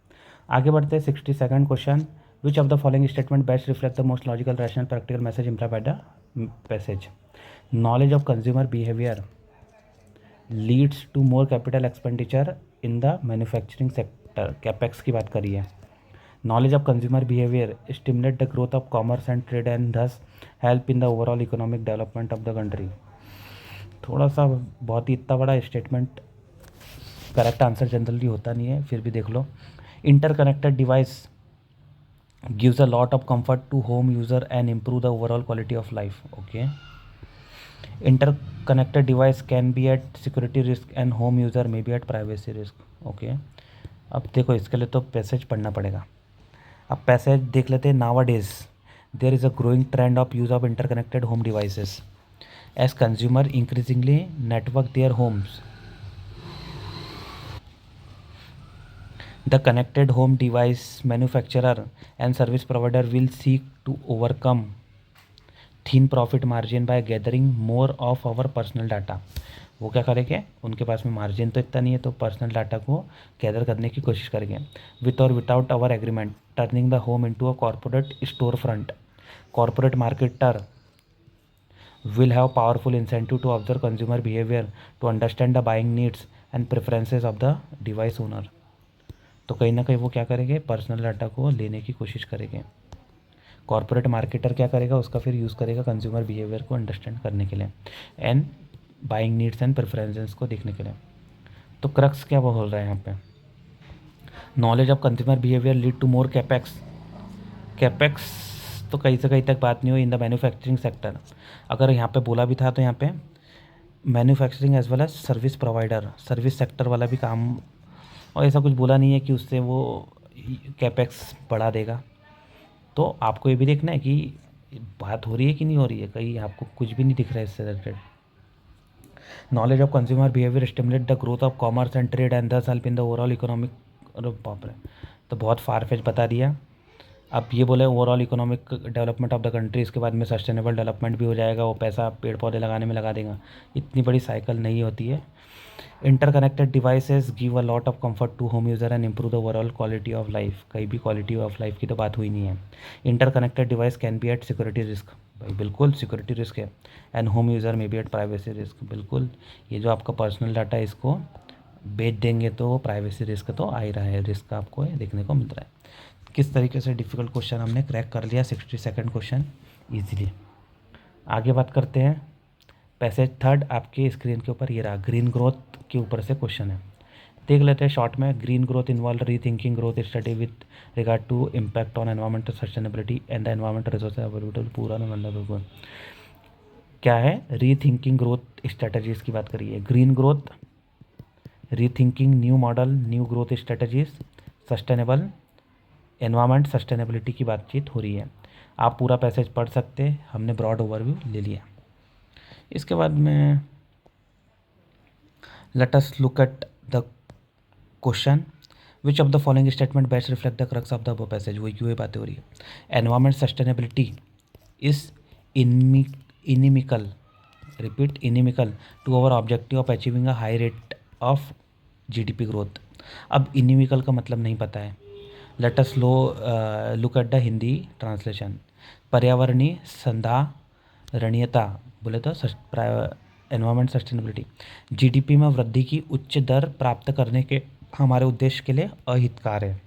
आगे बढ़ते हैं 62nd question. Which of the following statement best reflect the most logical rational practical message implied by the passage. Knowledge of consumer behaviour leads to more capital expenditure in the manufacturing sector. Capex की बात करी है। Knowledge of consumer behaviour stimulate the growth of commerce and trade and thus help in the overall economic development of the country. थोड़ा सा बहुत ही इतना बड़ा statement correct answer generally होता नहीं है, फिर भी देख लो। Interconnected device gives a lot of comfort to home user and improve the overall quality of life. Okay. Interconnected device can be at security risk and home user may be at privacy risk. Okay. अब देखो इसके लिए तो passage पढ़ना पड़ेगा। अब passage देख लेते हैं। Nowadays there is a growing trend of use of interconnected home devices as consumer increasingly network their homes. The connected home device manufacturer and service provider will seek to overcome thin profit margin by gathering more of our personal data। वो क्या करेंगे, उनके पास में margin तो इतना नहीं है तो पर्सनल डाटा को गैदर करने की कोशिश करेंगे। विथ और without our agreement turning the home into a corporate store front. Corporate marketer will have powerful incentive to observe consumer behavior to understand the buying needs and preferences of the device owner। तो कहीं ना कहीं वो क्या करेंगे, personal data को लेने की कोशिश करेंगे। कॉर्पोरेट मार्केटर क्या करेगा, उसका फिर यूज़ करेगा कंज्यूमर बिहेवियर को अंडरस्टैंड करने के लिए and buying needs and preferences को देखने के लिए। तो क्रक्स क्या बोल रहा है यहाँ पे, knowledge of consumer behaviour lead to more capex. Capex तो कहीं से कहीं तक बात नहीं हुई इन द मैन्युफैक्चरिंग सेक्टर। अगर यहाँ पे बोला भी था तो यहाँ पे manufacturing as well as service provider, service sector वाला भी काम, और ऐसा कुछ बोला नहीं है कि उससे वो कैपेक्स बढ़ा देगा। तो आपको ये भी देखना है कि बात हो रही है कि नहीं हो रही है, कहीं आपको कुछ भी नहीं दिख रहा है इससे related. Knowledge of consumer behaviour stimulate the growth of commerce and trade and thus help in the overall economic. बाप रे, तो बहुत फार फेच बता दिया। अब ये बोले overall economic development of the country, इसके बाद में सस्टेनेबल डेवलपमेंट भी हो जाएगा, वो पैसा पेड़ पौधे लगाने में लगा देगा। इतनी बड़ी साइकिल नहीं होती है। Interconnected devices give a lot of comfort to home user and improve the overall quality of life. कहीं भी क्वालिटी ऑफ लाइफ की तो बात हुई नहीं है। Interconnected device can be at security risk, भाई बिल्कुल सिक्योरिटी रिस्क है। And home user may be at privacy risk, बिल्कुल ये जो आपका पर्सनल डाटा है इसको बेच देंगे तो प्राइवेसी रिस्क तो आ ही रहा है, रिस्क आपको देखने को मिल रहा है। किस तरीके से डिफ़िकल्ट क्वेश्चन हमने क्रैक कर लिया 62nd क्वेश्चन ईजिली। आगे बात करते हैं पैसेज थर्ड। आपके स्क्रीन के ऊपर ये रहा, ग्रीन ग्रोथ के ऊपर से क्वेश्चन है, देख लेते हैं शॉर्ट में। Green growth involve rethinking growth study with regard to impact on environmental sustainability and the environmental resource available. पूरा ना मतलब क्या है, री थिंकिंग ग्रोथ स्ट्रेटजीज़ की बात करिए। ग्रीन ग्रोथ, री thinking, new model, new growth strategies, sustainable, environment, sustainability की बातचीत हो रही है। आप पूरा पैसेज पढ़ सकते हैं, हमने ब्रॉड ओवरव्यू ले लिया। इसके बाद में let us look at the question. Which of the following statement best reflect the crux of the passage. वही क्यों बातें हो रही है। Environment sustainability is inimical repeat inimical to our objective of achieving a high rate of GDP growth. अब inimical का मतलब नहीं पता है, let us look at the Hindi translation. पर्यावरणीय संधारणीयता बोले तो एनवायरमेंट सस्टेनेबिलिटी, जीडीपी में वृद्धि की उच्च दर प्राप्त करने के हमारे उद्देश्य के लिए अहितकार है,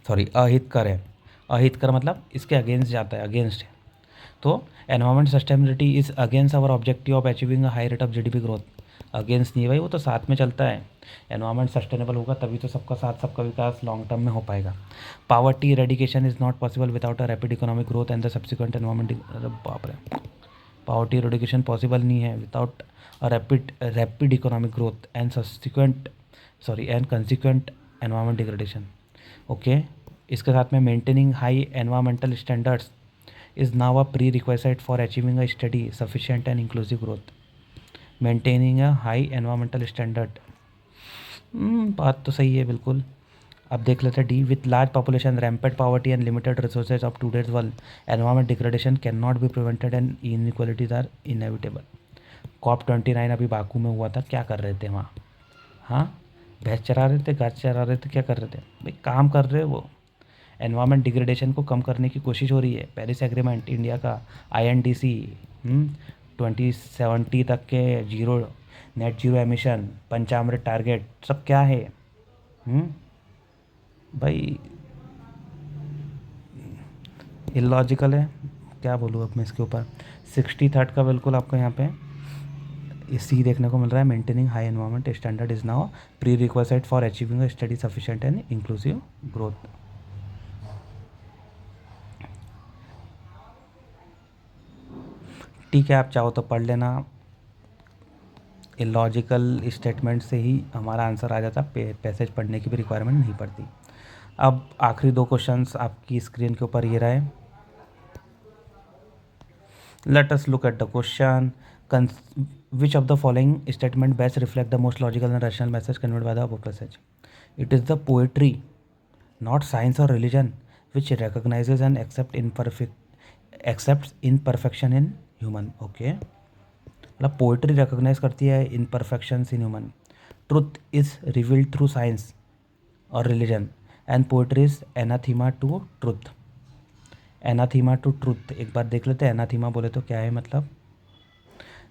अहितकर है। अहितकर मतलब इसके अगेंस्ट जाता है, अगेंस्ट है। तो environment sustainability is against our objective of achieving a high rate of GDP growth. Against नहीं है भाई, वो तो साथ में चलता है। एनवायरमेंट सस्टेनेबल होगा तभी तो सबका साथ सबका विकास लॉन्ग टर्म में हो पाएगा। Poverty रेडिकेशन is not possible without a rapid economic growth and the subsequent environment. बाप रे, पावर्टी रेडिकेशन पॉसिबल नहीं है without a rapid economic growth and and consequent environment degradation. Okay, इसके साथ में maintaining high environmental standards is now a pre request for achieving a study sufficient and inclusive growth. Maintaining a high environmental standard, बात तो सही है बिल्कुल। अब देख लेते हैं D, with large population, rampant poverty and limited resources of today's world, environment degradation can not be prevented and inequalities are inevitable. COP29 अभी बाकू में हुआ था, क्या कर रहे थे वहाँ? हाँ, भैंस चरा रहे थे, घास चरा रहे थे, क्या कर रहे थे भाई? काम कर रहे वो। एनवायरमेंट डिग्रेडेशन को कम करने की कोशिश हो रही है। पेरिस एग्रीमेंट, इंडिया का INDC, 2070 तक के नेट जीरो एमिशन, पंचामृत टारगेट, सब क्या है भाई? इलॉजिकल है, क्या बोलूँ अब मैं इसके ऊपर। 63rd का बिल्कुल आपको यहाँ पे सी देखने को मिल रहा है। Maintaining high environment standard is now pre request for achieving study sufficient and inclusive growth. ठीक है, आप चाहो तो पढ़ लेना। इलॉजिकल स्टेटमेंट से ही हमारा आंसर आ जाता, पैसेज पढ़ने की भी रिक्वायरमेंट नहीं पड़ती। अब आखिरी 2 क्वेश्चंस आपकी स्क्रीन के ऊपर ये रहे। Late us look at the question. Which of the following statement best reflect the most logical and rational message conveyed by the above passage? It is the poetry, not science or religion, which recognizes and accepts imperfection in human. Okay, मतलब poetry recognise करती है imperfections in human. Truth is revealed through science or religion, and poetry is anathema to truth. Anathema to truth एक बार देख लेते हैं। एनाथीमा बोले तो क्या है मतलब?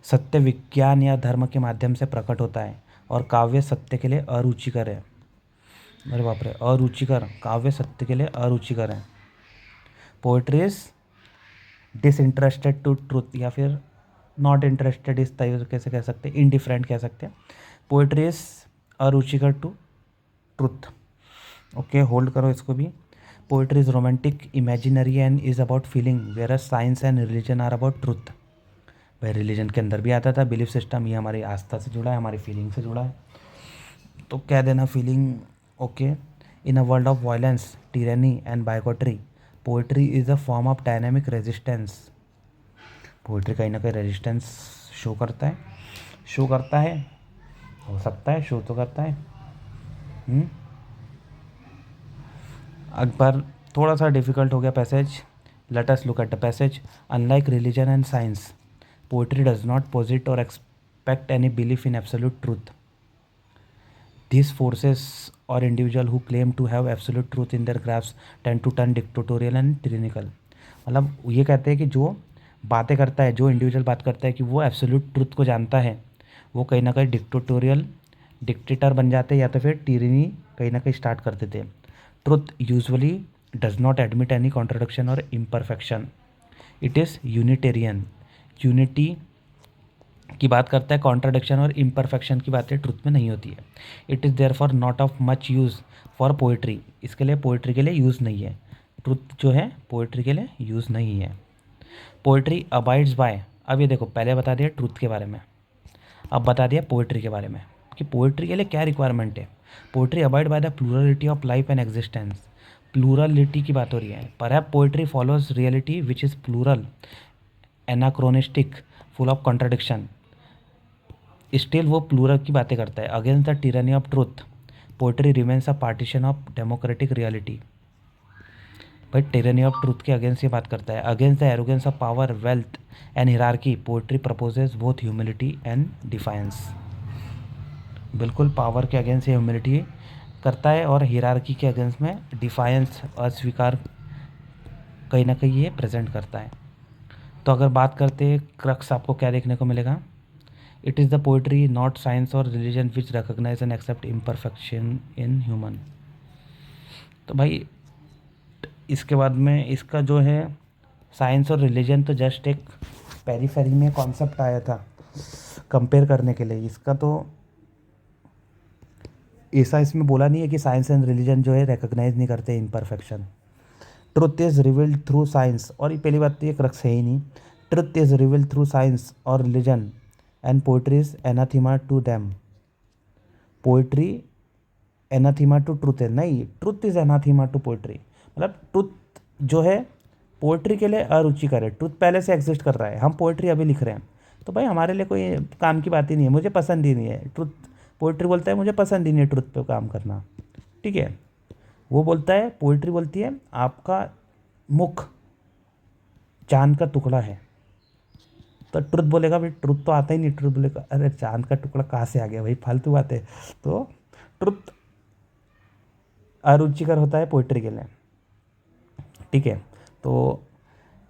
सत्य विज्ञान या धर्म के माध्यम से प्रकट होता है और काव्य सत्य के लिए अरुचिकर है। अरे बाप रे, अरुचिकर, काव्य सत्य के लिए अरुचिकर है। Poetry is disinterested to truth, या फिर नॉट इंटरेस्टेड इस तरीके से कह सकते हैं, इनडिफरेंट कह सकते हैं। पोएट्री इज अरुचिकर टू ट्रुथ। ओके, होल्ड करो इसको भी। Poetry is romantic, imaginary and is about feeling, where science and religion are about truth. भाई रिलीजन के अंदर भी आता था बिलीफ सिस्टम, ये हमारी आस्था से जुड़ा है, हमारी फीलिंग से जुड़ा है, तो कह देना feeling. Okay, in a world of violence, tyranny and bigotry, poetry is a form of dynamic resistance. Poetry कहीं ना कहीं रेजिस्टेंस शो करता है, हो सकता है शो तो करता है। अकबर थोड़ा सा डिफिकल्ट हो गया passage. Late us look at the passage. Unlike religion and science, poetry does not posit or expect any belief in absolute truth. These forces or individual who claim to have absolute truth in their grasp tend to turn dictatorial and tyrannical. मतलब ये कहते हैं कि जो बातें करता है, जो इंडिविजुअल बात करता है कि वो एब्सोल्यूट ट्रुथ को जानता है, वो कहीं ना कहीं डिक्टेटर बन जाते हैं या तो फिर टिरनी कहीं ना कहीं स्टार्ट कर देते हैं। Truth usually does not admit any contradiction और imperfection, it is unitarian. Unity की बात करता है, कॉन्ट्राडिक्शन और इम्परफेक्शन की बातें ट्रुथ में नहीं होती है। It is therefore not of much use for poetry, इसके लिए पोइट्री के लिए यूज़ नहीं है। ट्रुथ जो है पोइट्री के लिए यूज़ नहीं है। पोइट्री अबाइड्स बाय, अब ये देखो पहले बता दिया ट्रुथ के बारे में, अब बता दिया पोइट्री के बारे में कि पोइट्री के लिए क्या रिक्वायरमेंट है। Poetry abide by the plurality of life and existence, plurality की बात हो रही है। Perhaps poetry follows reality which is plural, anachronistic, full of contradiction, still वो प्लूरल की बातें करता है। Against the tyranny of truth, poetry remains a partition of democratic reality. भाई टिरनी ऑफ ट्रूथ के अगेंस्ट ये बात करता है। Against the arrogance of power, wealth and hierarchy, poetry proposes both humility and defiance. बिल्कुल पावर के against ये humility करता है और हिरार्की के अगेंस्ट में डिफायंस, अस्वीकार कहीं ना कहीं ये प्रेजेंट करता है। तो अगर बात करते हैं क्रक्स, आपको क्या देखने को मिलेगा? It is the poetry not science और religion which recognise and accept imperfection in human. तो भाई इसके बाद में इसका जो है साइंस और रिलीजन तो जस्ट एक पेरीफेरी में कॉन्सेप्ट आया था कंपेयर करने के लिए। इसका तो ऐसा इसमें बोला नहीं है कि साइंस एंड रिलीजन जो है रिकॉग्नाइज नहीं करते imperfection. Truth is revealed through science, और ये पहली बात तो ये क्रक्स है ही नहीं। Truth is revealed through science और religion and poetry is anathema to them. Poetry anathema to truth है, नहीं, truth is anathema to poetry. मतलब ट्रुथ जो है पोइट्री के लिए अरुचिकर है। ट्रुथ पहले से एग्जिस्ट कर रहा है, हम पोइट्री अभी लिख रहे हैं, तो भाई हमारे लिए कोई काम की बात ही नहीं है, मुझे पसंद ही नहीं है ट्रुथ। पोइट्री बोलता है मुझे पसंद ही नहीं है ट्रुथ पे काम करना, ठीक है। वो बोलता है, पोइट्री बोलती है आपका मुख चांद का टुकड़ा है, तो ट्रुथ बोलेगा भाई ट्रुथ तो आता ही नहीं। ट्रुथ बोलेगा अरे चांद का टुकड़ा कहाँ से आ गया भाई, फालतू बात है। तो ट्रुथ अरुचिकर होता है पोइट्री के लिए, ठीक है। तो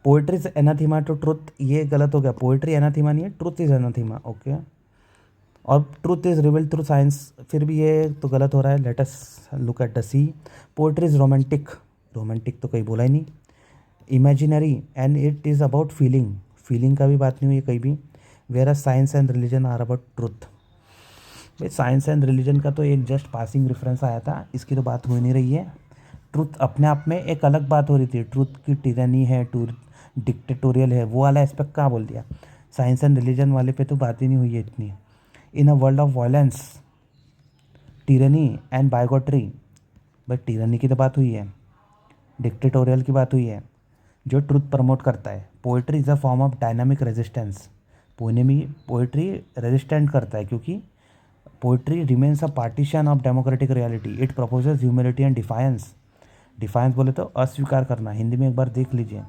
poetry is anathema to truth, ये गलत हो गया। पोइट्री एनाथीमा नहीं है, ट्रुथ इज एनाथीमा, ओके। और truth is revealed through science, फिर भी ये तो गलत हो रहा है। Let us look at the C. Poetry is romantic, romantic तो कहीं बोला ही नहीं। Imaginary and it is about feeling, feeling का भी बात नहीं हुई है कहीं भी। Where science and religion are about truth. भाई साइंस एंड रिलीजन का तो एक जस्ट पासिंग रेफरेंस आया था, इसकी तो बात हो नहीं रही है। ट्रुथ अपने आप में एक अलग बात हो रही थी, ट्रुथ की टिरानी है, डिक्टेटोरियल है, वो वाला एस्पेक्ट कहाँ बोल दिया। साइंस एंड रिलीजन वाले पे तो बात ही नहीं हुई है इतनी। In a world of violence, tyranny and bigotry, but tyranny की तो बात हुई है, डिक्टेटोरियल की बात हुई है, जो ट्रुथ प्रमोट करता है। Poetry is a form of dynamic resistance. Poetry resistant करता है, क्योंकि poetry remains a partition of democratic reality. It proposes humility and defiance. Defiance बोले तो अस्वीकार करना, हिंदी में एक बार देख लीजिए।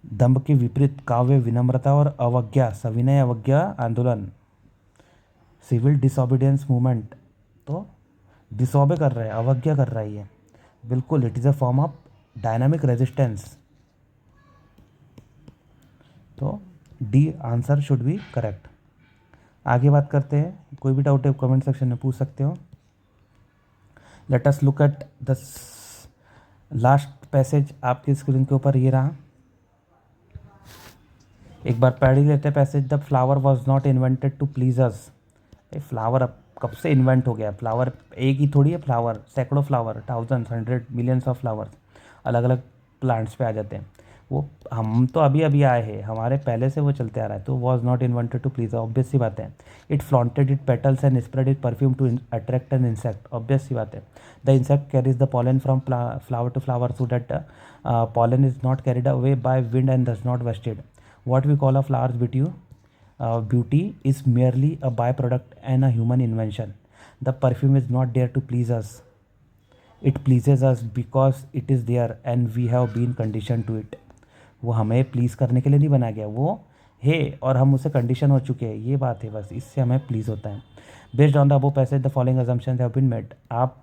दंभ के विपरीत काव्य विनम्रता और अवज्ञा, सविनय अवज्ञा आंदोलन, सिविल डिसओबीडियंस मूवमेंट। तो डिसओबे कर रहा है, अवज्ञा कर रहा है ये, बिल्कुल। It is a form of dynamic resistance. तो D answer should be correct. आगे बात करते हैं, कोई भी डाउट है कमेंट सेक्शन में पूछ सकते हो। Let us look at the last passage आपकी स्क्रीन के ऊपर ये रहा, एक बार पढ़ ही लेते हैं passage. The flower was not invented to please us. Flower अब कब से इन्वेंट हो गया? फ्लावर एक ही थोड़ी है, फ्लावर सैकड़ों flower, thousands, hundred, millions of flowers अलग अलग प्लांट्स पे आ जाते हैं। वो हम तो अभी अभी आए हैं, हमारे पहले से वो चलते आ रहा है। तो was not invented to please, obvious सी बात है। It flaunted it petals and spread it perfume to attract an insect, obvious सी बात है। The insect carries the pollen from flower to flower so that pollen is not carried away by wind and does not wasted. What we call a flower's beauty is merely a byproduct and a human invention. The perfume is not there to please us. It pleases us because it is there and we have been conditioned to it. वो हमें please करने के लिए नहीं बना गया, वो है और हम उससे कंडीशन हो चुके हैं, ये बात है बस, इससे हमें प्लीज़ होता है। Based on the above passage the following assumptions have been made. आप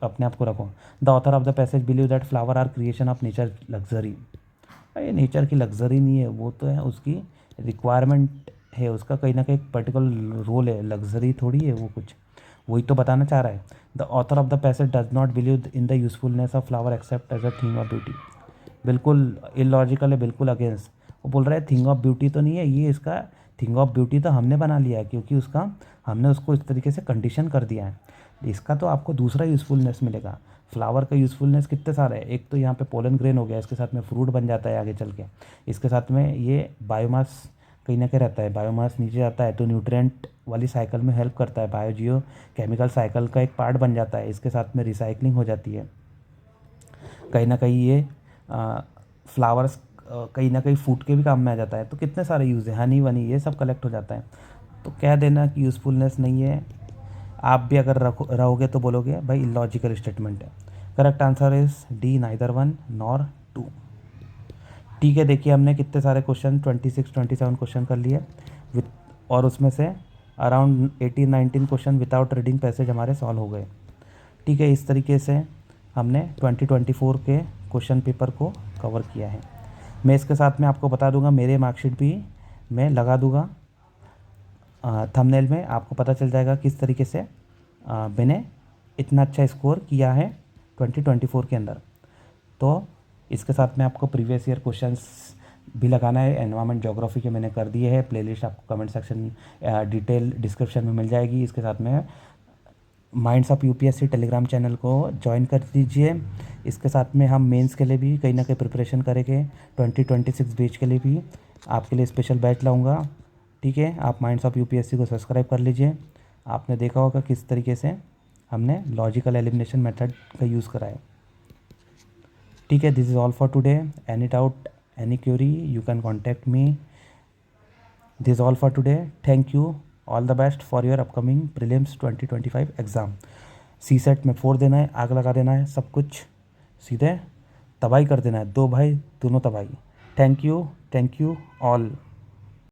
अपने आप को रखो। The author of the passage believe that flower are creation of nature luxury. ये नेचर की लग्जरी नहीं है, वो तो है उसकी रिक्वायरमेंट है, उसका कहीं ना कहीं पर्टिकुलर रोल है, लग्जरी थोड़ी है वो कुछ, वही तो बताना चाह रहा है। The author of the passage does not believe in the usefulness of flower except as a thing of beauty. बिल्कुल इलॉजिकल है, बिल्कुल अगेंस्ट। वो बोल रहा है थिंग ऑफ ब्यूटी तो नहीं है ये, इसका थिंग ऑफ ब्यूटी तो हमने बना लिया है, क्योंकि उसका हमने उसको इस तरीके से कंडीशन कर दिया है। इसका तो आपको दूसरा यूज़फुलनेस मिलेगा। फ्लावर का यूज़फुलनेस कितने सारे हैं, एक तो यहाँ पे पोलन ग्रेन हो गया, इसके साथ में फ्रूट बन जाता है आगे चल के, इसके साथ में ये बायोमास कहीं ना कहीं रहता है, बायोमास नीचे जाता है तो न्यूट्रिएंट वाली साइकिल में हेल्प करता है, बायोजियो केमिकल साइकिल का एक पार्ट बन जाता है, इसके साथ में रिसाइकलिंग हो जाती है। कहीं ना कहीं ये फ्लावर्स कहीं ना कहीं फूड के भी काम में आ जाता है। तो कितने सारे यूज़ है, हनी वनी ये सब कलेक्ट हो जाता है। तो कह देना कि यूज़फुलनेस नहीं है, आप भी अगर रहोगे तो बोलोगे भाई लॉजिकल स्टेटमेंट है। Correct answer is D, neither one nor two. ठीक है, देखिए हमने कितने सारे क्वेश्चन 26-27 क्वेश्चन कर लिए विथ, और उसमें से around 18-19 question without reading passage हमारे सॉल्व हो गए। ठीक है, इस तरीके से हमने 2024 के क्वेश्चन पेपर को कवर किया है। मैं इसके साथ में आपको बता दूंगा, मेरे मार्कशीट भी मैं लगा दूंगा थंबनेल में, आपको पता चल जाएगा किस तरीके से मैंने इतना अच्छा स्कोर किया है 2024 के अंदर। तो इसके साथ में आपको प्रीवियस ईयर क्वेश्चंस भी लगाना है। एनवायरमेंट ज्योग्राफी के मैंने कर दिए हैं, प्लेलिस्ट आपको कमेंट सेक्शन डिटेल डिस्क्रिप्शन में मिल जाएगी। इसके साथ में minds of UPSC Telegram channel को ज्वाइन कर दीजिए। इसके साथ में हम मेंस के लिए भी कहीं ना कहीं प्रिपरेशन करेंगे, 2026 बैच के लिए भी आपके लिए स्पेशल बैच लाऊंगा। ठीक है, आप माइंड्स ऑफ यूपीएससी को सब्सक्राइब कर लीजिए। आपने देखा होगा किस तरीके से हमने लॉजिकल एलिमिनेशन मेथड का यूज़ करा है। ठीक है, this is all for today. Any doubt, any query, you can contact me. This is all for today. Thank you, all the best for your upcoming prelims 2025 exam. CSAT में 4 देना है, आग लगा देना है, सब कुछ सीधे तबाही कर देना है। 2 भाई दोनों तबाही। Thank you all.